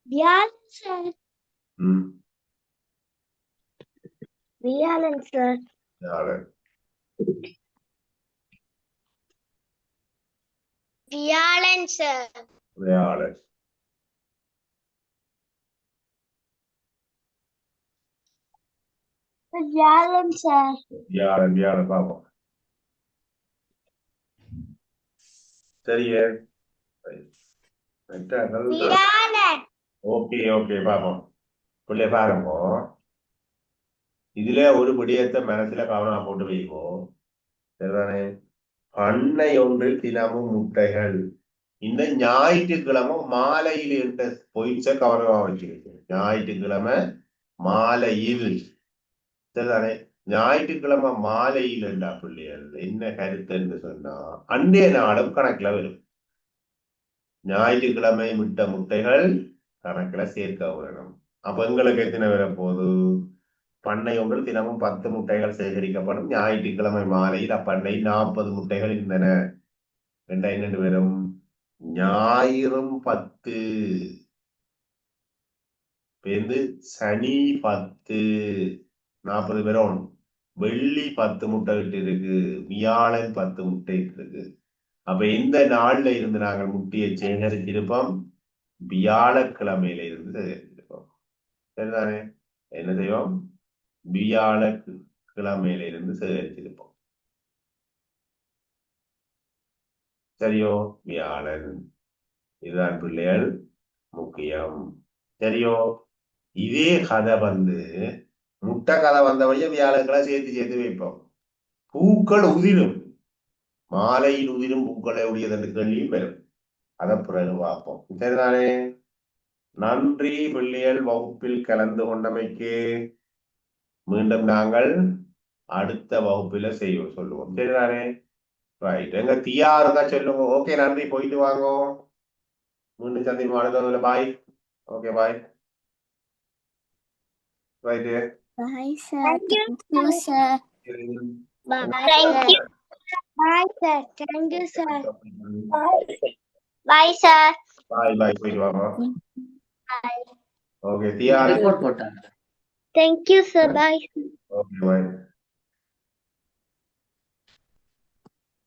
வியாழன் சார். ம். வியாழன் சார். வியாழன். வியாழன் சார். வியாழன். வியாழன் சார். வியாழன். வியாழன் பார்ப்போம். சரியே. வியாழன். ஓகே ஓகே பார்ப்போம். பிள்ளை பாருங்க. இதுல ஒரு விடயத்தை மனசுல கவனமா போட்டு வைப்போம். சரிதானே? பண்ணை ஒன்றில் தினமும் முட்டைகள். இந்த ஞாயிற்றுக்கிழமை மாலையில் இருந்த பொய்ச்ச கவனமா வச்சிருக்கு. ஞாயிற்றுக்கிழமை மாலையில். சரிதானே? ஞாயிற்றுக்கிழமை மாலையில் இருந்தா பிள்ளைகள் என்ன கருத்துன்னு சொன்னா அன்றைய நாளும் கணக்குல வரும். ஞாயிற்றுக்கிழமை விட்ட முட்டைகள் கணக்குல சேர்க்க வேணும். அப்ப எங்களுக்கு எத்தனை வரப்போகுது? பண்ணை ஒன்றில் தினமும் 10 முட்டைகள் சேகரிக்கப்படும். ஞாயிற்றுக்கிழமை மாலையில் அப்பண்ணை 40 முட்டைகள் இருந்தன. 2 வரும். ஞாயிறும் 10 பேருந்து, சனி 10 40 வரும். வெள்ளி 10 முட்டை விட்டு இருக்கு. வியாழன் 10 முட்டை இருக்கு. அப்ப எந்த நாள்ல இருந்து நாங்கள் முட்டையை சேகரிச்சிருப்போம்? வியாழக்கிழமையில இருந்து சேகரிச்சிருப்போம். சரிதானே? என்ன செய்வோம்? வியாழக்கிழமையில இருந்து சேகரிச்சிருப்போம். சரியோ? வியாழன். இதுதான் பிள்ளைகள் முக்கியம். சரியோ? இதே கதை முட்டை கதை வந்தபடியே வியாழக்கிழமை சேர்த்து வைப்போம். பூக்கள் உதிரும். மாலையில் உதிரும் பூக்களை உடையதென்று கேள்வியும் பெறும். அதை பிறகு பார்ப்போம். சரிதானே? நன்றி பிள்ளைகள் வகுப்பில் கலந்து கொண்டமைக்கு. மீண்டும் நாங்கள் அடுத்த வகுப்பில சொல்லுவோம். சரிதானே? ரைட். எங்க தியா இருந்தா சொல்லுங்க. ஓகே, நன்றி. போயிட்டு வாங்க. மீண்டும் சந்திப்போம் அடுத்த. பாய். Okay, bye. Right. Bye, sir. Thank you, sir. Bye. Thank you. Bye, sir. Thank you, sir. Bye. Bye, sir. Bye, bye. போயிட்டு வாங்க. Bye. Okay, Diya. Thank you, sir. Bye. Okay, bye.